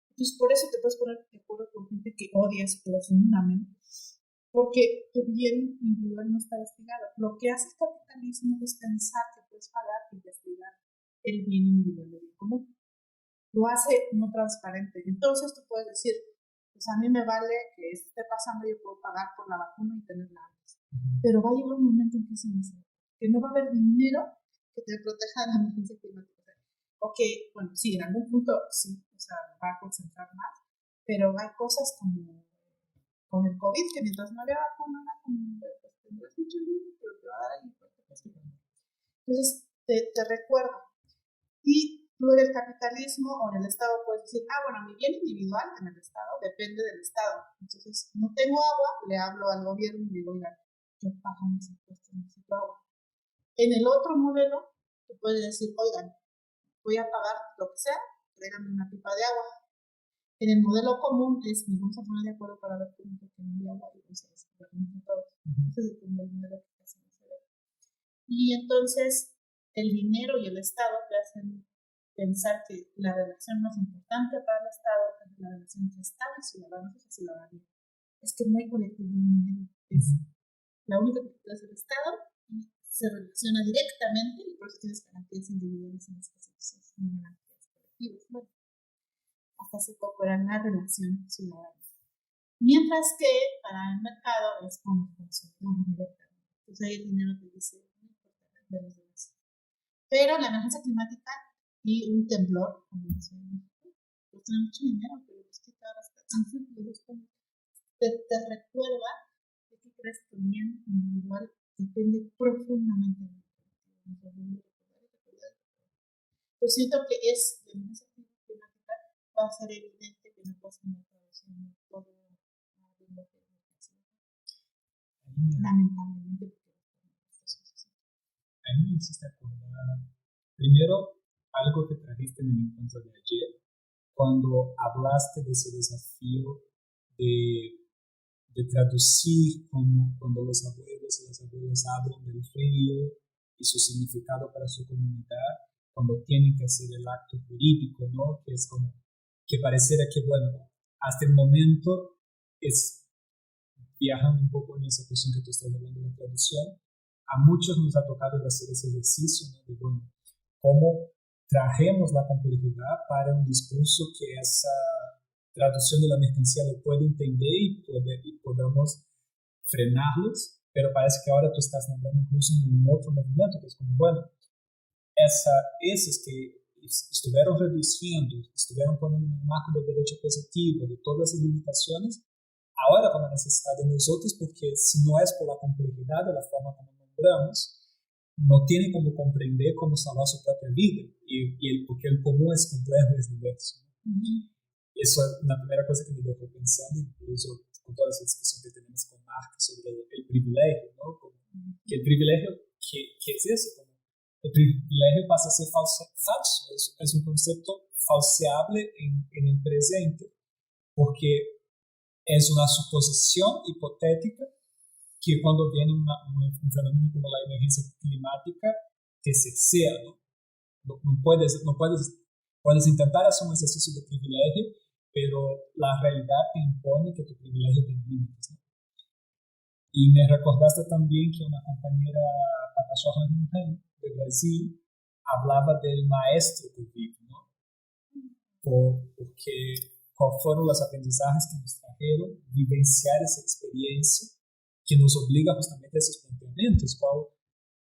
Entonces, por eso te puedes poner de acuerdo con gente que odias profundamente, porque tu bien individual no está investigado. Lo que hace el capitalismo es pensar que puedes pagar e investigar el bien individual del bien común. Lo hace no transparente. Entonces tú puedes decir, pues a mí me vale que esté pasando, yo puedo pagar por la vacuna y tenerla antes. Pero va a llegar un momento en que eso no se va, que no va a haber dinero que te proteja de la emergencia climática. O que, bueno, sí, en algún punto sí, o sea, va a concentrar más, pero hay cosas como con el COVID, que mientras no haya vacuna, pues tendrás mucho dinero, pero te va a dar el impacto. Entonces, te recuerdo. Y tú en el capitalismo o en el Estado puedes decir, bueno, mi bien individual en el Estado depende del Estado. Entonces, no tengo agua, le hablo al gobierno y digo, oiga, yo pago mis impuestos, necesito agua. En el otro modelo, tú puedes decir, oigan, voy a pagar lo que sea, tráiganme una pipa de agua. En el modelo común es, nos vamos a poner de acuerdo para ver cómo que no hay agua y vamos a reciclar entre todos. Ese es el modelo que hacemos. Y entonces, el dinero y el Estado te hacen pensar que la relación más importante para el Estado es la relación entre Estado y ciudadanos y ciudadanía. Es que no hay colectivo en el medio. Es la única que es el Estado y se relaciona directamente y por eso tienes garantías individuales en estas cosas, no garantías colectivas. Bueno, hasta hace poco era la relación ciudadana. Mientras que para el mercado es con el consumidor directamente. Entonces ahí el dinero te dice, no importa de los demás. Pero la emergencia climática y un temblor, como decía en México, pues tiene mucho dinero, pero es que ahora está tan te recuerda de que crees que el bien individual depende profundamente de la colectivo. Yo siento que es la emergencia climática va a ser evidente que no pasa nada traduciendo todo lo que lamentablemente a mí me hiciste acordar primero algo que trajiste en el encuentro de ayer, cuando hablaste de ese desafío de traducir como cuando los abuelos y las abuelas hablan del río y su significado para su comunidad, cuando tienen que hacer el acto jurídico, ¿no? Que es como que pareciera que, bueno, hasta el momento es viajando un poco en esa cuestión que tú estás hablando de la traducción. A muchos nos ha tocado hacer ese ejercicio, ¿no? De, bueno, cómo trajemos la complejidad para un discurso que esa traducción de la mercancía lo puede entender y podamos frenarlos, pero parece que ahora tú estás nombrando incluso un otro movimiento, que es como, bueno, esos que estuvieron reduciendo, estuvieron poniendo en el marco del derecho positivo, de todas las limitaciones, ahora van a necesitar de nosotros, porque si no es por la complejidad de la forma como nombramos, no tienen como comprender cómo salvar su propia vida, porque el común es complejo y es diverso. Eso es una primera cosa que me dejó pensando, incluso con toda esa discusión que tenemos con Marx sobre el privilegio, ¿no? Que el privilegio, ¿qué es eso? Como el privilegio pasa a ser falso, es un concepto falseable en el presente, porque es una suposición hipotética que cuando viene un fenómeno como la emergencia climática te cercea, ¿no? Puedes intentar hacer un ejercicio de privilegio, pero la realidad te impone que tu privilegio tiene límites, ¿no? Y me recordaste también que una compañera, Patachoja de Brasil, hablaba del maestro COVID, ¿no? Porque cuáles fueron los aprendizajes que nos trajeron, vivenciar esa experiencia que nos obliga justamente a esos planteamientos,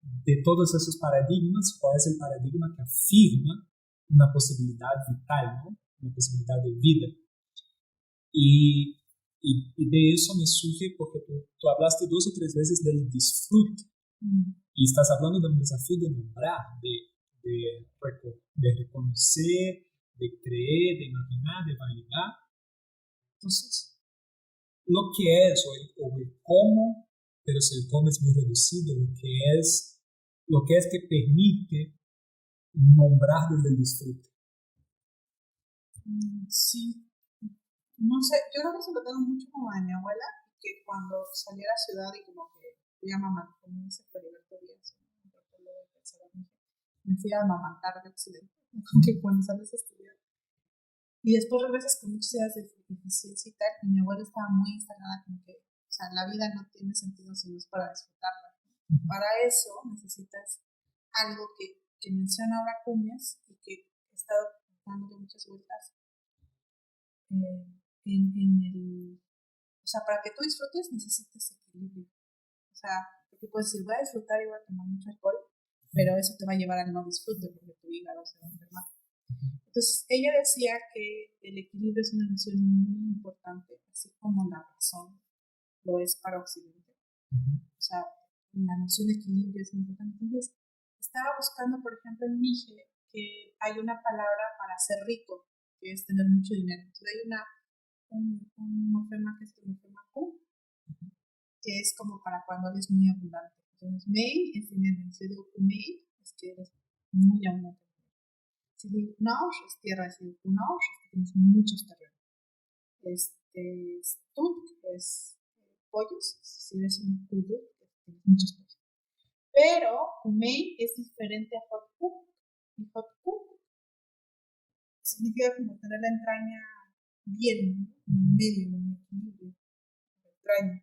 de todos esos paradigmas, cuál es el paradigma que afirma una posibilidad vital, ¿no? Una posibilidad de vida. Y Y de eso me surge porque tú hablaste 2 o 3 veces del disfrute. Y estás hablando de un desafío de nombrar, de reconocer, de creer, de imaginar, de validar. Entonces, lo que es o el cómo, pero si el cómo es muy reducido, lo que es que permite nombrar desde el disfrute. Sí, no sé, yo creo que se lo tengo mucho como de mi abuela, que cuando salí a la ciudad y como que fui a amamantar, como dice Feliberto Díaz, me fui a amamantar de occidente, que cuando sales a estudiar. Y después regresas con muchas ideas de eficiencia y tal, y mi abuela estaba muy instalada como que, o sea, la vida no tiene sentido si no es para disfrutarla. Para eso necesitas algo que menciona ahora Cumes y que he estado dándole muchas vueltas o sea, para que tú disfrutes necesitas equilibrio. O sea, porque puedes decir, voy a disfrutar y voy a tomar mucho alcohol, pero eso te va a llevar al no disfrute porque tu hígado se va a enfermar. Entonces, ella decía que el equilibrio es una noción muy importante, así como la razón lo es para Occidente. O sea, la noción de equilibrio es muy importante. Entonces, estaba buscando, por ejemplo, en Mije, que hay una palabra para ser rico, que es tener mucho dinero. Entonces, hay un morfema que es el morfema Q, que es como para cuando eres muy abundante. Entonces, Mei es dinero. Si digo Mei, es que eres muy abundante. Si digo Naush, es tierra. Si digo Naush, es que tienes muchos terrenos. Stuk es pollos. Si eres un Kudu, tienes muchos pollos. Pero Kumei es diferente a Hotku. Y Hotku significa como tener la entraña bien, en medio, en equilibrio, la entraña.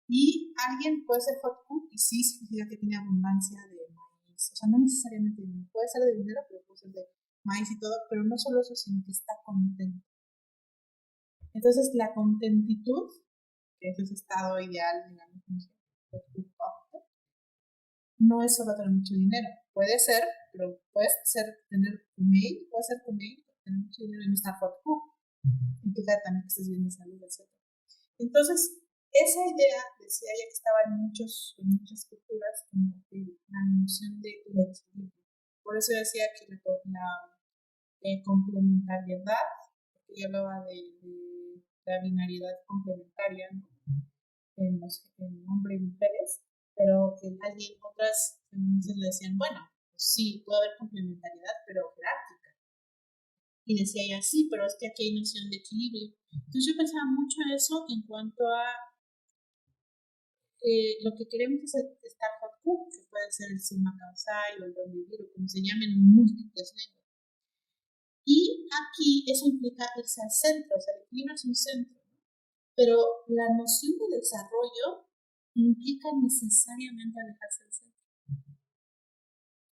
Y alguien puede ser Hotku y sí significa que tiene abundancia de maíz. O sea, no necesariamente de dinero. Puede ser de dinero, pero puede ser de maíz y todo. Pero no solo eso, sino que está contento. Entonces, la contentitud, que es ese estado ideal, digamos, no es solo tener mucho dinero. Puede ser, pero puede ser tener Kumei, tener mucho dinero y no estar Hotku. Implica también que estés bien de salud, etc. Entonces, esa idea, decía ella, que estaba en muchas culturas, como la noción de equilibrio. Por eso decía que la complementariedad, porque ella hablaba de la binariedad complementaria, ¿no? en hombres y mujeres, pero que otras feministas le decían, bueno, pues sí, puede haber complementariedad, pero jerárquica. Y decía ella, sí, pero es que aquí hay noción de equilibrio. Entonces yo pensaba mucho en eso en cuanto a lo que queremos es estar Hotku, que puede ser el Summa Kausai o el Don Vivir, o como se llamen múltiples lenguas. Y aquí eso implica irse al centro, o sea, el equilibrio es un centro, ¿no? Pero la noción de desarrollo implica necesariamente alejarse del centro.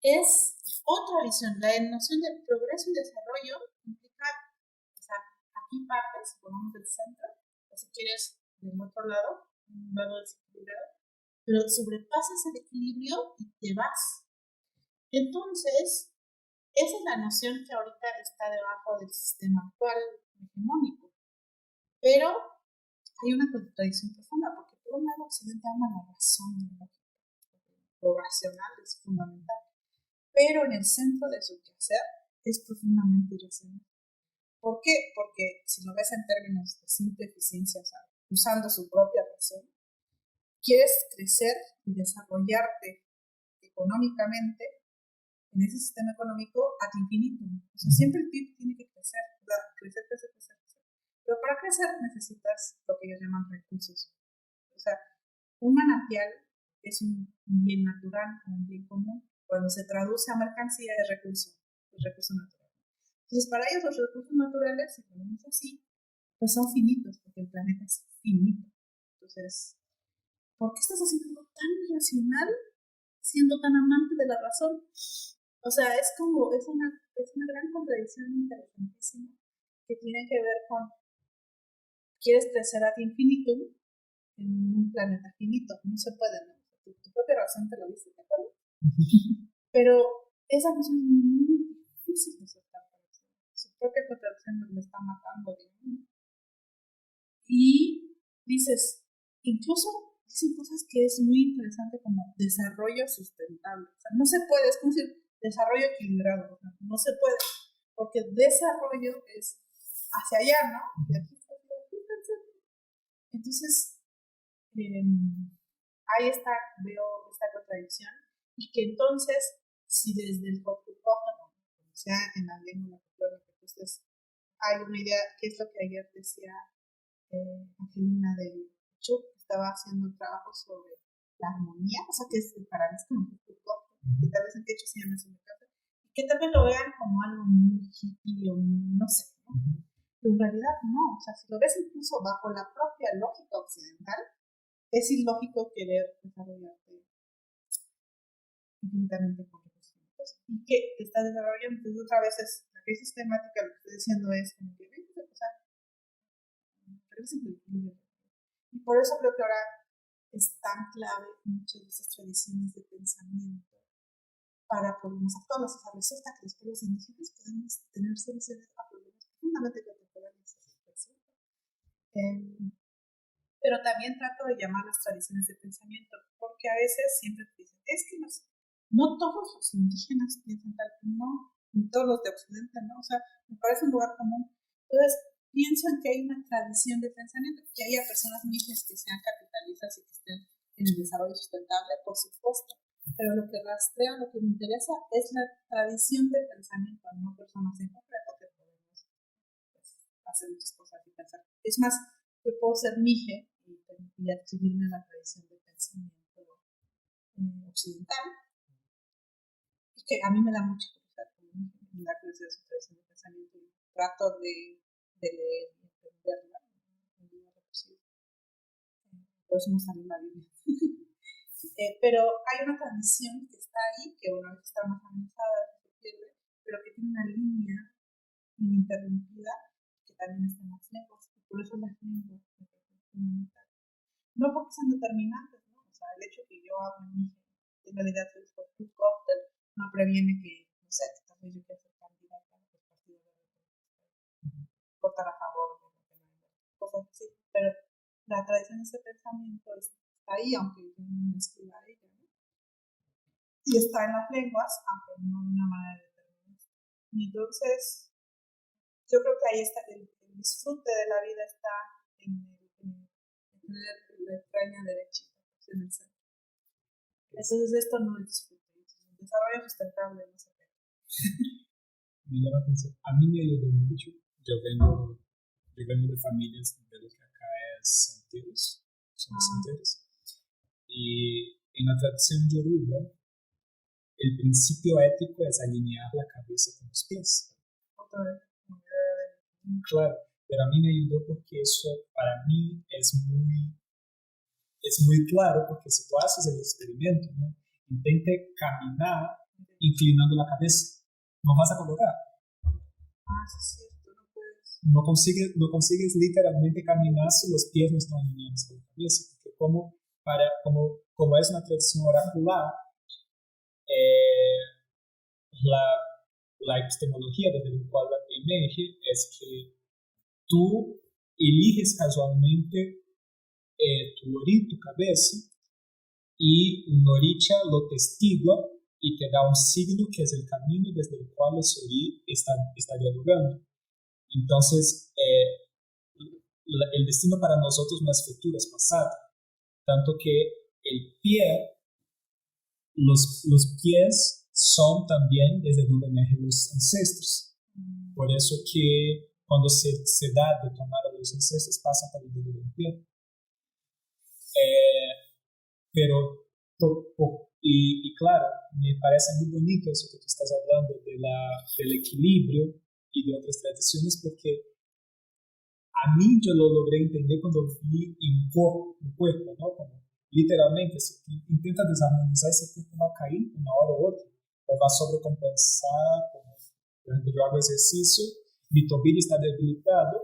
Es otra visión. La noción de progreso y desarrollo implica, o sea, aquí partes, ponemos el centro, o si quieres del otro lado, un lado desequilibrado, pero sobrepasas el equilibrio y te vas. Entonces, esa es la noción que ahorita está debajo del sistema actual hegemónico. Pero hay una contradicción profunda, porque por un lado Occidente ama la razón y la lógica. Lo racional es fundamental. Pero en el centro de su quehacer es profundamente irracional. ¿Por qué? Porque si lo ves en términos de simple eficiencia, o sea, usando su propia razón, quieres crecer y desarrollarte económicamente en ese sistema económico ad infinitum. O sea, siempre el PIB tiene que crecer, ¿verdad? Crecer. Pero para crecer necesitas lo que ellos llaman recursos. O sea, un manantial es un bien natural, un bien común. Cuando se traduce a mercancía es recurso natural. Entonces, para ellos los recursos naturales, si lo vemos así, pues son finitos, porque el planeta es finito. Entonces, ¿por qué estás haciendo algo tan irracional siendo tan amante de la razón? O sea, es una gran contradicción interesantísima que tiene que ver con quieres crecer ad infinitum en un planeta finito. No se puede, ¿no? Tu propia razón te lo dice, ¿de acuerdo? Pero esa noción es muy difícil de aceptar para nosotros. Su propia contradicción nos está matando, digamos. Y dices, incluso dicen cosas que es muy interesante como desarrollo sustentable. O sea, no se puede, es como decir desarrollo equilibrado, o sea, no se puede, porque desarrollo es hacia allá, ¿no? Y aquí está, entonces, ahí está, veo esta contradicción, y que entonces, si desde el fotógrafo, como sea en la lengua folclórica, entonces hay una idea, que es lo que ayer decía Angelina de Chuck, que estaba haciendo un trabajo sobre la armonía, o sea que es, para mí es como un folclore, que tal vez en quechua se llama eso, y que tal vez lo vean como algo muy hippie o muy, no sé, ¿no? Pero en realidad no, o sea, si lo ves incluso bajo la propia lógica occidental, es ilógico querer desarrollarte infinitamente con recursos y que está desarrollando. Entonces, otra vez es la crisis temática, lo que estoy diciendo es como que, o sea, y por eso creo que ahora es tan clave muchas de esas tradiciones de pensamiento para problemas actuales. O sea, resulta que los pueblos indígenas podemos tener soluciones a problemas profundamente contemporáneos. Pero también trato de llamar las tradiciones de pensamiento, porque a veces siempre te dicen, es que no todos los indígenas piensan tal, no, ni todos los de Occidente, ¿no? O sea, me parece un lugar común. Entonces, pienso en que hay una tradición de pensamiento, que haya personas mismas que sean capitalistas y que estén en el desarrollo sustentable, por supuesto. Pero lo que rastrea, lo que me interesa es la tradición de pensamiento, no personas en concreto que podemos hacer muchas cosas y pensar. Es más, yo puedo ser mije y adscribirme a la tradición de pensamiento occidental, y que a mí me da mucha curiosidad como mije, me da curiosidad su tradición de pensamiento y trato de leer y entenderla en lo más posible. Por eso me sale la Biblia. Pero hay una tradición que está ahí, que una vez está más amenazada, se pierde, pero que tiene una línea ininterrumpida que también está en las lenguas, y por eso las lenguas me parecen fundamentales. No porque sean determinantes, ¿no? O sea, el hecho de que yo hable mije, en realidad es por tu cóctel, no previene que, no sé, tal vez yo quiera ser candidata a los partidos de votar a favor de lo que no hay, cosas así, pero la tradición de ese pensamiento está ahí, aunque yo no me escriba a ella, ¿no? Y está en las lenguas, aunque no de una manera determinada. Y entonces, yo creo que ahí está el disfrute de la vida, está en la extraña derechita, en el centro. Entonces, esto no es disfrute, el desarrollo sustentable no se ve. Me llama la atención. A mí me ayudó mucho. Yo vengo de familias de lo que acá es santeros, son santeros. Y en la tradición yoruba, el principio ético es alinear la cabeza con los pies. Claro, pero a mí me ayudó porque eso para mí es muy claro, porque si tú haces el experimento, ¿no? Intente caminar inclinando la cabeza, no vas a colocar. Sí, es cierto, no puedes. No consigues literalmente caminar si los pies no están alineados con la cabeza, porque como es una tradición oracular, la epistemología desde la cual emerge es que tú eliges casualmente tu cabeza, y un oricha lo testigua y te da un signo que es el camino desde el cual el Sorí está dialogando. Entonces, el destino para nosotros no es futuro, es pasado. Tanto que el pie, los pies son también desde donde emergen los ancestros. Por eso que cuando se da de tomar a los ancestros, pasa para el dedo del pie. Pero, y claro, me parece muy bonito eso que tú estás hablando del equilibrio y de otras tradiciones, porque a mí yo lo logré entender cuando vi un cuerpo, ¿no? Como, literalmente, si tú intentas desarmonizar, ese cuerpo va a caer una hora u otra, o va a sobrecompensar, como, por ejemplo, yo hago ejercicio, mi tobillo está debilitado,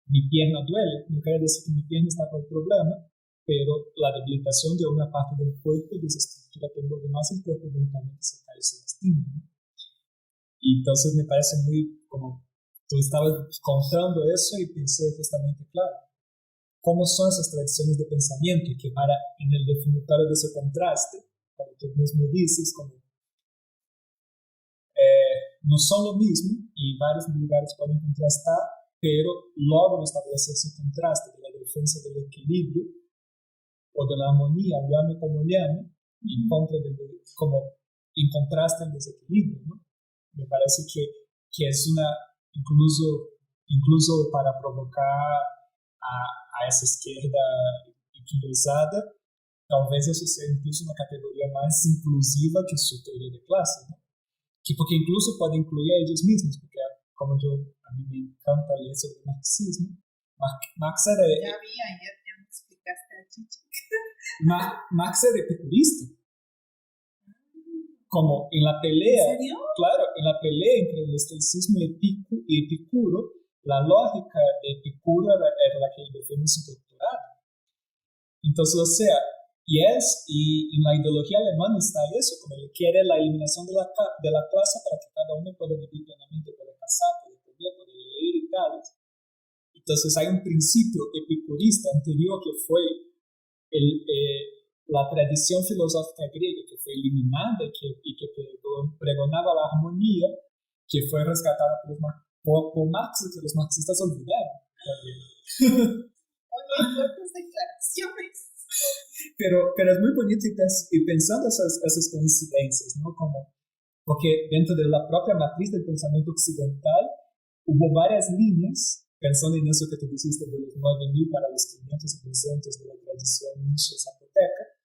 mi pierna duele, no quiere decir que mi pierna está con el problema, pero la debilitación de una parte del cuerpo desestructura todo lo demás, el cuerpo eventualmente se cae y se lastima, ¿no? Y entonces me parece muy, como tú estabas contando eso y pensé justamente, claro, cómo son esas tradiciones de pensamiento que en el definitorio de ese contraste, como tú mismo dices, como no son lo mismo y en varios lugares pueden contrastar, pero logran establecer ese contraste de la defensa del equilibrio o de la armonía, llame como llame, como en contraste al desequilibrio, ¿no? Me parece que es incluso para provocar a esa izquierda equilibrizada, talvez eso sea incluso una categoría más inclusiva que su teoría de clase, ¿no? Porque incluso puede incluir a ellos mismos, porque como a mí me encanta leer sobre el marxismo, Marx era... Ya vi ayer, ya me explicaste a Chichi. Marx era epicurista. Como en la pelea... ¿En serio? Claro, en la pelea entre el estoicismo y Epicuro, la lógica de Epicuro era la que defiende su doctorado. Entonces, o sea, y en la ideología alemana está eso, como él quiere la eliminación de la clase para que cada uno pueda vivir plenamente, pueda casar, pueda comer, pueda leer y tales. Entonces hay un principio epicurista anterior que fue la tradición filosófica griega que fue eliminada y que pregonaba la armonía, que fue rescatada por Marx y que los marxistas olvidaron también. Oye, fuertes declaraciones. Pero es muy bonito y pensando esas coincidencias, ¿no? Porque dentro de la propia matriz del pensamiento occidental hubo varias líneas, pensando en eso que tú dijiste de los 9.000 para los 500 y 300 de la tradición Nietzsche zapoteca,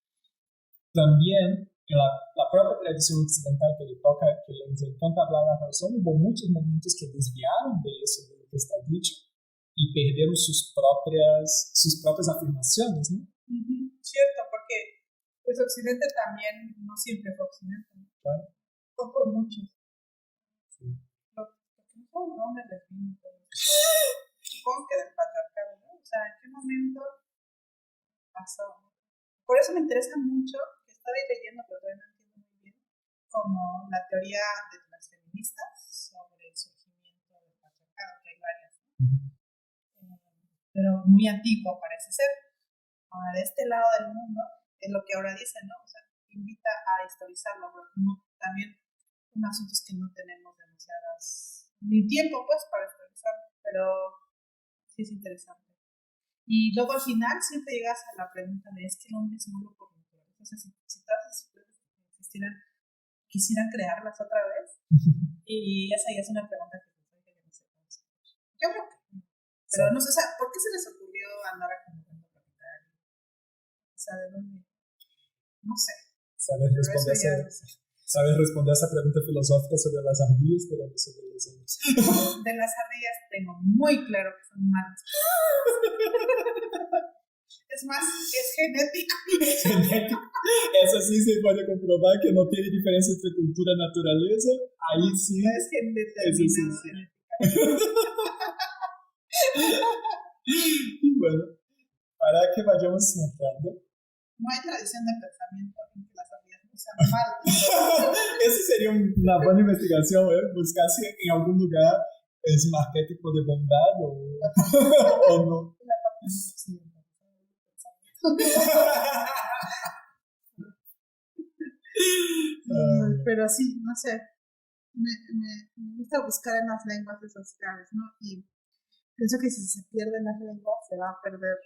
también en la propia tradición occidental que les encanta hablar la razón, hubo muchos momentos que desviaron de eso, de lo que está dicho, y perdieron sus propias afirmaciones, ¿no? Cierto, porque pues Occidente también no siempre fue Occidente, ¿no? Claro. Fue por muchos. Sí. Lo que no fue dónde les vino, pero supongo que del patriarcado, ¿no? O sea, ¿en qué momento pasó? Por eso me interesa mucho, que estaba ahí leyendo, pero todavía no entiendo muy bien, como la teoría de las feministas sobre el surgimiento del patriarcado, que hay varias, ¿no? Pero muy antiguo parece ser. Ahora, de este lado del mundo, es lo que ahora dicen, ¿no? O sea, invita a historizarlo, porque también un asunto es que no tenemos ni tiempo, pues, para historizarlo, pero sí es interesante. Y luego al final siempre llegas a la pregunta de, ¿es que el hombre es malo por naturaleza? O sea, si todas esas cosas existieran, quisieran crearlas otra vez, y esa ya es una pregunta que no sé. Yo creo que no. Pero no sé, o sea, ¿por qué se les ocurrió andar acumulando capital? O sea, ¿de dónde? No sé. ¿Sabes responder a esa pregunta filosófica sobre las ardillas, pero no sobre los hombres? De las ardillas tengo muy claro que son malas. Es más, es genético. Eso sí se puede comprobar que no tiene diferencia entre cultura y naturaleza. Ahí sí. Es determinado Y bueno, para que vayamos cerrando. No hay tradición de pensamiento en que las ardillas no sean malas. Eso sería una buena investigación, buscar si en algún lugar es un arquetipo de bondad o no. La parte más occidental. Pero sí, no sé. Me gusta buscar en las lenguas sociales, ¿no? Y pienso que si se pierden las lenguas, se va a perder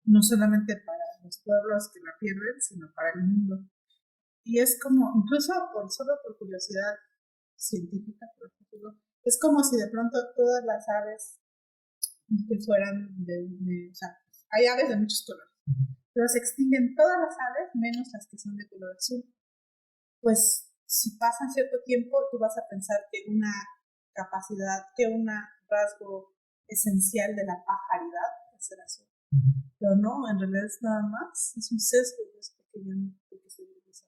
no solamente para los pueblos que la pierden, sino para el mundo. Y es como, incluso solo por curiosidad científica, por ejemplo, es como si de pronto todas las aves que fueran o sea, hay aves de muchos colores, pero se extinguen todas las aves menos las que son de color azul. Pues si pasan cierto tiempo, tú vas a pensar que una capacidad, que un rasgo esencial de la pajaridad es ser azul. Pero no, en realidad es nada más, es un sesgo que se utiliza.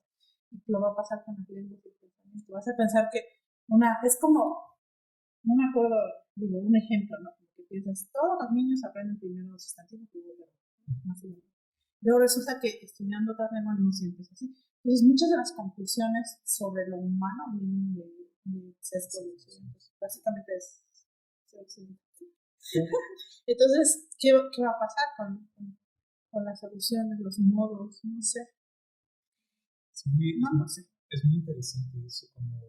Y lo va a pasar con las lenguas y el pensamiento. Vas a pensar que es como, no me acuerdo, digo, un ejemplo, ¿no? Que piensas, todos los niños aprenden primero los sustantivos y luego luego resulta que estudiando otras lenguas no siempre es así. Entonces, muchas de las conclusiones sobre lo humano vienen de sesgo de occidente. Básicamente es occidente. Entonces, ¿qué va a pasar con las soluciones, los modos? No sé. No sé. Es muy interesante eso, como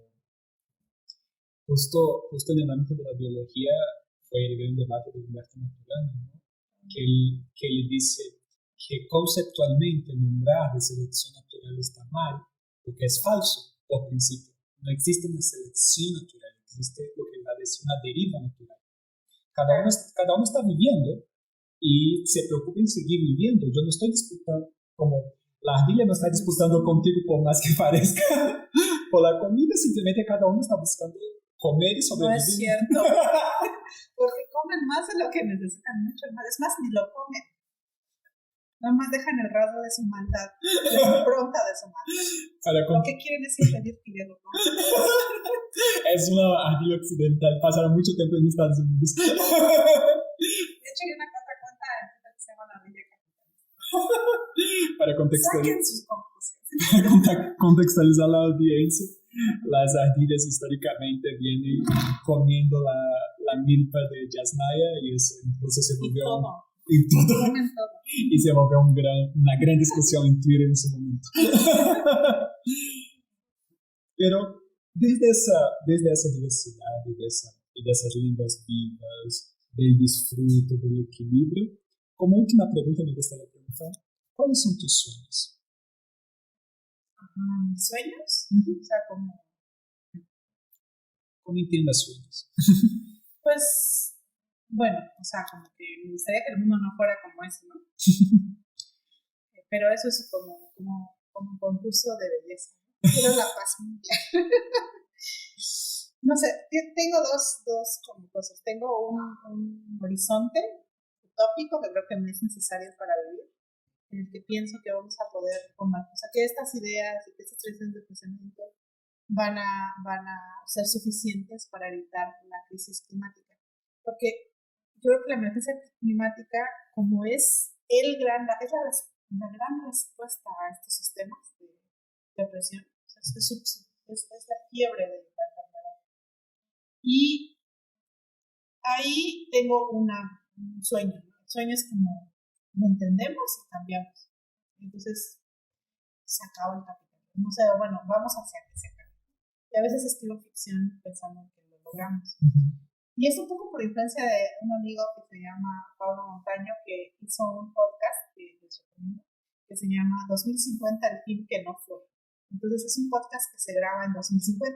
justo en el ámbito de la biología fue el gran debate de Humberto Maturana, ¿no? que él dice que conceptualmente nombrar de selección natural está mal, porque es falso por principio. No existe una selección natural, existe lo que va a decir una deriva natural. Cada uno está viviendo y se preocupa en seguir viviendo. Yo no estoy disputando, como la ardilla no está disputando contigo por más que parezca, por la comida, simplemente cada uno está buscando comer y sobrevivir. No es cierto, porque comen más de lo que necesitan, mucho más. Es más, ni lo comen. Nada más dejan el rasgo de su maldad, la impronta de su maldad. Lo que quieren es impedir que yo lo coma. Es una ardilla occidental, pasaron mucho tiempo en Estados Unidos. De hecho, hay una cuenta que se llama la ardilla capitalista. Para Saquen sus conclusiones. Contextualizar la audiencia, las ardillas históricamente vienen comiendo la milpa de Yasnaya y eso incluso se volvió y se volvió una gran discusión en Twitter en su momento. Pero desde esa diversidad y de esas lenguas vivas, del disfrute, del equilibrio, como última pregunta me gustaría preguntar, ¿cuáles son tus sueños? ¿Mis sueños? O sea, ¿cómo entiendas sueños? Pues, bueno, o sea, como que me gustaría que el mundo no fuera como eso, ¿no? Pero eso es como un concurso de belleza. Quiero la paz mundial. No sé, tengo dos como cosas. Tengo un horizonte utópico que creo que no es necesario para vivir, en el que pienso que vamos a poder combatir. O sea, que estas ideas y que estas tradiciones de pensamiento van a ser suficientes para evitar la crisis climática. Porque yo creo que la emergencia climática, como es la gran respuesta a estos sistemas de opresión, o sea, es la fiebre de la enfermedad. Y ahí tengo un sueño. El sueño es como lo entendemos y cambiamos. Entonces, se acaba el capitalismo. No sé, bueno, vamos hacia que se acabe. Y a veces escribo ficción pensando en que lo logramos. Y es un poco por influencia de un amigo que se llama Pablo Montaño, que hizo un podcast que les recomiendo, que se llama 2050, el film que no fue. Entonces es un podcast que se graba en 2050.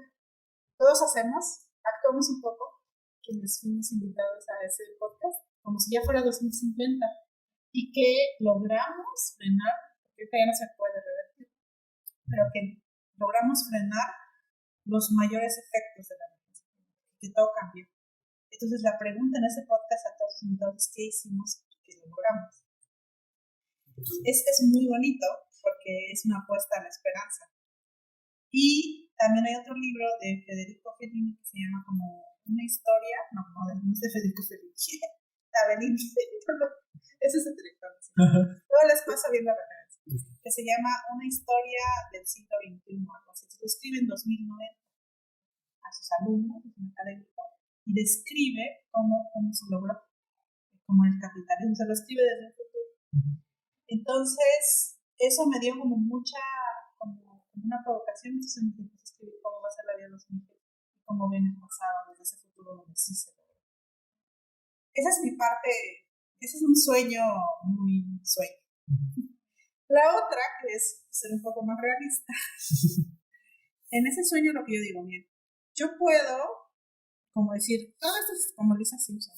Todos actuamos un poco, quienes fuimos invitados a ese podcast, como si ya fuera 2050, y que logramos frenar, porque ya no se puede revertir, pero que logramos frenar los mayores efectos de la emergencia, que todo cambió. Entonces la pregunta en ese podcast a todos los invitados es ¿qué hicimos y qué logramos? Es muy bonito porque es una apuesta a la esperanza. Y también hay otro libro de Federico Fellini que se llama como una historia, no es de Federico Fellini, ese es el director. Luego les paso bien la referencia, que se llama Una historia del siglo XXI, algo así. Se lo escribe en 2009 a sus alumnos, es un académico, y describe cómo se logró, como el capitalismo, se lo escribe desde el futuro. Entonces, eso me dio como como una provocación, entonces me empecé a escribir cómo va a ser la vida de los niños y cómo ven el pasado desde ese futuro donde sí se logró. Esa es mi parte, ese es un sueño muy sueño. La otra, que es ser un poco más realista, en ese sueño lo que yo digo, bien, yo puedo como decir, todo esto es como Lisa Simpson,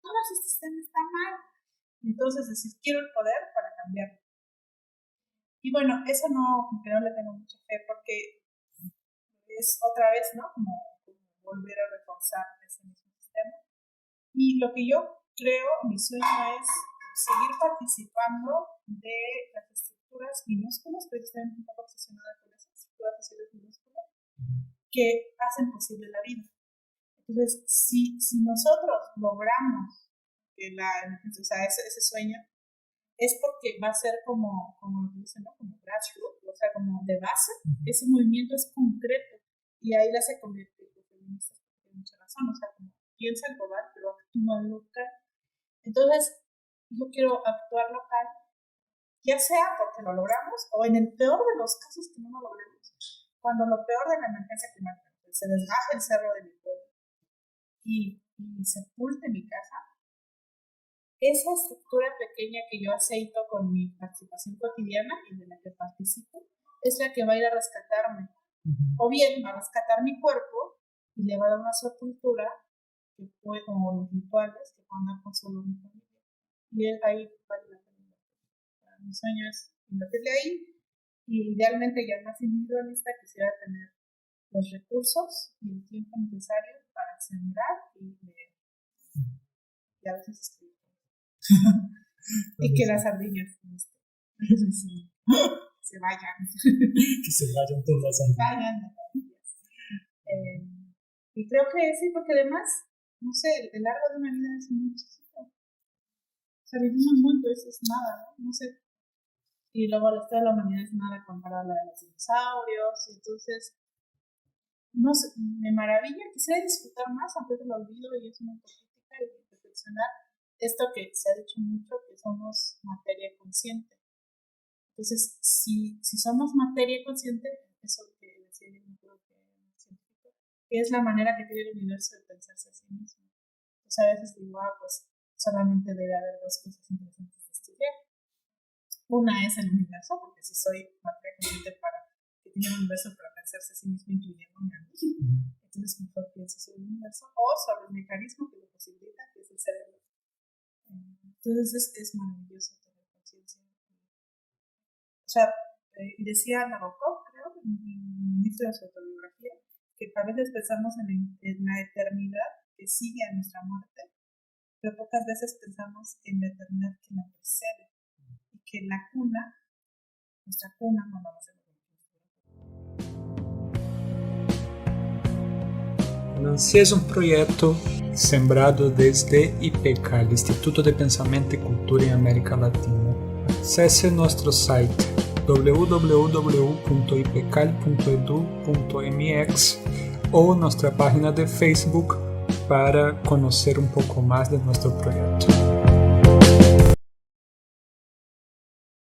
todo este sistema está mal, y entonces decir, quiero el poder para cambiarlo. Y bueno, eso como que no le tengo mucha fe, porque es otra vez, ¿no? Como volver a reforzar ese mismo sistema. Y lo que yo creo, mi sueño es seguir participando de las estructuras minúsculas, pero estoy un poco obsesionada con esas estructuras sociales minúsculas, que hacen posible la vida. Entonces, si nosotros logramos que la emergencia, o sea, ese sueño, es porque va a ser como lo que dicen, ¿no? Como grassroots, o sea, como de base, ese movimiento es concreto, y ahí la se convierte en feminista, tiene mucha razón, o sea, como piensa global, pero actúa local. Entonces, yo quiero actuar local, ya sea porque lo logramos o en el peor de los casos que no lo logremos. Cuando lo peor de la emergencia climática, se desgaje el cerro de mi pueblo y sepulte mi casa, esa estructura pequeña que yo aceito con mi participación cotidiana y de la que participo, es la que va a ir a rescatarme. O bien va a rescatar mi cuerpo y le va a dar una sepultura como los rituales que puedan dar consuelo a mi familia. Y ahí vale la pena. Mi sueño es invertirle ahí, y idealmente ya más individualista quisiera tener los recursos y el tiempo necesario para sembrar y leer. Y a veces escribir. Y que las ardillas se vayan. Que se vayan todas las ardillas. Y creo que sí, porque además, no sé, el largo de una vida es muy chiquito. O sea, vivimos mucho, eso es nada, ¿no? No sé. Y luego la historia de la humanidad es nada comparada a la de los dinosaurios. Y entonces, no sé, me maravilla, quisiera disfrutar más antes del olvido y es una autocrítica y reflexionar esto que se ha dicho mucho, que somos materia consciente. Entonces, si somos materia consciente, eso que decía yo, no creo que es la manera que tiene el universo de pensarse a sí mismo. Entonces, a veces digo, pues solamente debe haber dos cosas interesantes de estudiar. Una es el universo, porque si soy materia consciente para que tiene un universo para pensarse a sí mismo, incluyéndome a mí, entonces mejor pienso sobre el universo o sobre el mecanismo que lo posibilita, que es el cerebro. Entonces es maravilloso tener conciencia. O sea, y decía Nabokov, creo, en el inicio de su autobiografía, que a veces pensamos en la eternidad que sigue a nuestra muerte, pero pocas veces pensamos en la eternidad que la precede, y que la cuna, nuestra cuna, no va a ser. Nancy es un proyecto sembrado desde IPECAL, Instituto de Pensamento y Cultura en América Latina. Acesse nuestro site www.ipecal.edu.mx o nuestra página de Facebook para conocer un poco más de nuestro proyecto.